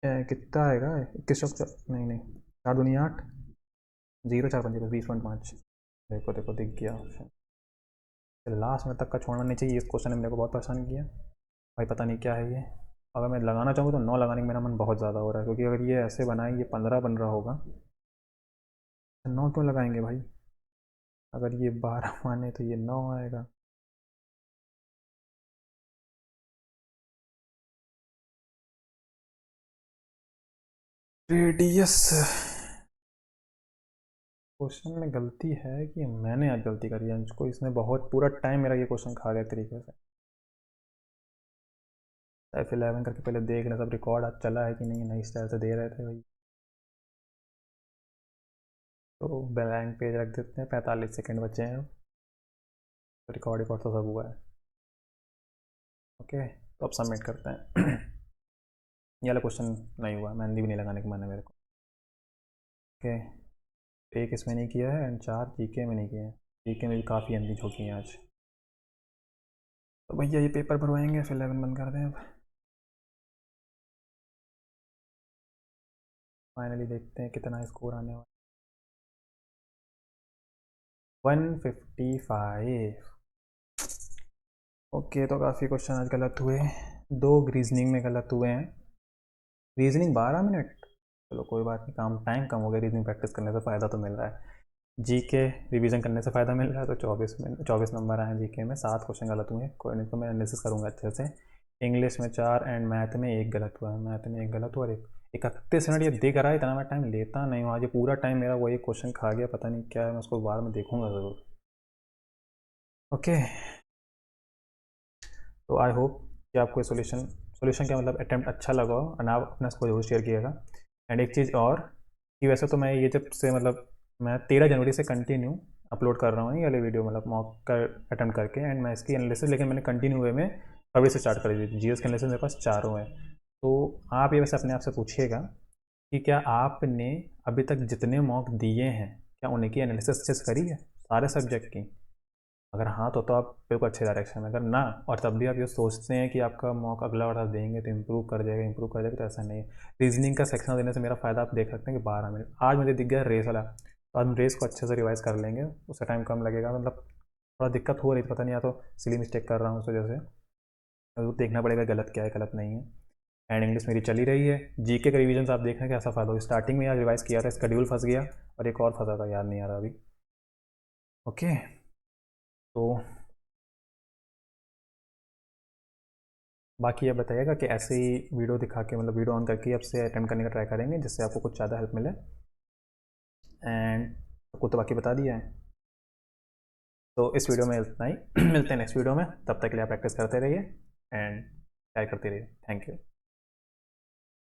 कितना आएगा 2100, नहीं नहीं, 4 दूनी 8, 0 4 5 20.5। देखो देखो दिख गया ऑप्शन। लास्ट में तक का छोड़ना नहीं चाहिए, इस क्वेश्चन ने मेरे को बहुत परेशान किया भाई, पता नहीं क्या है ये। अगर मैं लगाना चाहूँ तो 9 लगाने का मेरा मन बहुत ज़्यादा हो रहा है, क्योंकि अगर ये ऐसे बनाए ये 15 बन रहा होगा, 9 क्यों लगाएंगे भाई। अगर ये 12 माने तो ये 9 आएगा। रेडियस क्वेश्चन में गलती है कि मैंने आज गलती करी है, इसको इसने बहुत पूरा टाइम मेरा ये क्वेश्चन खा गया तरीके से। F11 करके पहले देख लें सब रिकॉर्ड आज चला है कि नहीं, नई स्टाइल से दे रहे थे भाई। तो ब्लैंक पेज रख देते हैं, 45 सेकंड बचे हैं, तो रिकॉर्ड रिकॉर्ड तो सब हुआ है। ओके तो अब सबमिट करते हैं। ये वाला क्वेश्चन नहीं हुआ, मेहंदी भी नहीं लगाने का मन है मेरे को। ओके, एक इसमें नहीं किया है एंड 4 जीके में नहीं किया है। जीके में भी काफ़ी अंधी झोंकी है आज। तो भैया ये पेपर भरवाएंगे फिर 11 बंद कर दें अब। फाइनली देखते हैं कितना स्कोर आने वाला। 155। ओके तो काफ़ी क्वेश्चन आज गलत हुए, 2 रीजनिंग में गलत हुए हैं। रीजनिंग 12 मिनट, चलो कोई बात नहीं, काम टाइम कम हो गया, रीजनिंग प्रैक्टिस करने से फ़ायदा तो मिल रहा है। जीके रिवीजन करने से फ़ायदा मिल रहा है, तो 24 नंबर आए जीके में, 7 क्वेश्चन गलत हुए, कोई नहीं, तो मैं एनालिसिस करूँगा अच्छे से। इंग्लिश में 4 एंड मैथ में 1 गलत हुआ है, मैथ में 1 गलत हुआ, और 31 मिनट ये दिख रहा है, इतना मैं टाइम लेता नहीं हूँ, आज ये पूरा टाइम मेरा वही क्वेश्चन खा गया, पता नहीं क्या है, मैं उसको बाद में देखूँगा ज़रूर। ओके तो आई होप कि आपको ये सोल्यूशन सॉल्यूशन क्या मतलब अटैम्प्ट अच्छा लगा हो और आप अपना स्कोर जरूर शेयर कीजिएगा। एंड एक चीज़ और कि वैसे तो मैं ये जब से मतलब मैं 13 जनवरी से कंटिन्यू अपलोड कर रहा हूँ ये वाली वीडियो, मतलब मॉक का अटैम्प्ट करके एंड मैं इसकी एनालिसिस, लेकिन मैंने कंटिन्यू वे में फरवरी से स्टार्ट कर दी थी। जीएस के एनालिसिस मेरे पास चारों हैं। तो आप ये वैसे अपने आप से पूछिएगा कि क्या आपने अभी तक जितने मॉक दिए हैं क्या उनकी एनालिसिस अच्छे से करी है सारे सब्जेक्ट की। अगर हाँ तो आप बिल्कुल अच्छे डायरेक्शन में, अगर ना और तब भी आप ये सोचते हैं कि आपका मॉक अगला बार देंगे तो इम्प्रूव कर जाएगा, इम्प्रूव कर जाएगा, तो ऐसा नहीं है। रीजनिंग का सेक्शन देने से मेरा फ़ायदा आप देख सकते हैं कि 12 मिनट आज मुझे दिख गया रेस वाला, तो आज हम रेस को अच्छे से रिवाइज कर लेंगे, उसका टाइम कम लगेगा। मतलब थोड़ा दिक्कत हो रही थी, पता नहीं, या तो सिली मिस्टेक कर रहा हूँ उस वजह से, तो देखना पड़ेगा गलत क्या है गलत नहीं है। एंड इंग्लिश मेरी चली रही है। जीके के रिवीजन आप देख रहे हैं कैसा फ़ायदा हो। स्टार्टिंग में यार रिवाइज किया था, स्केड्यूल फंस गया और एक और फंसा था, याद नहीं आ रहा अभी। ओके, तो बाकी ये बताइएगा कि ऐसे ही वीडियो दिखा के, मतलब वीडियो ऑन करके अब से अटेम्प्ट करने का ट्राई करेंगे जिससे आपको कुछ ज़्यादा हेल्प मिले। एंड आपको तो बाकी बता दिया है। तो इस वीडियो में इतना ही मिलते हैं नेक्स्ट वीडियो में, तब तक के लिए आप प्रैक्टिस करते रहिए एंड ट्राई करते रहिए। Thank you.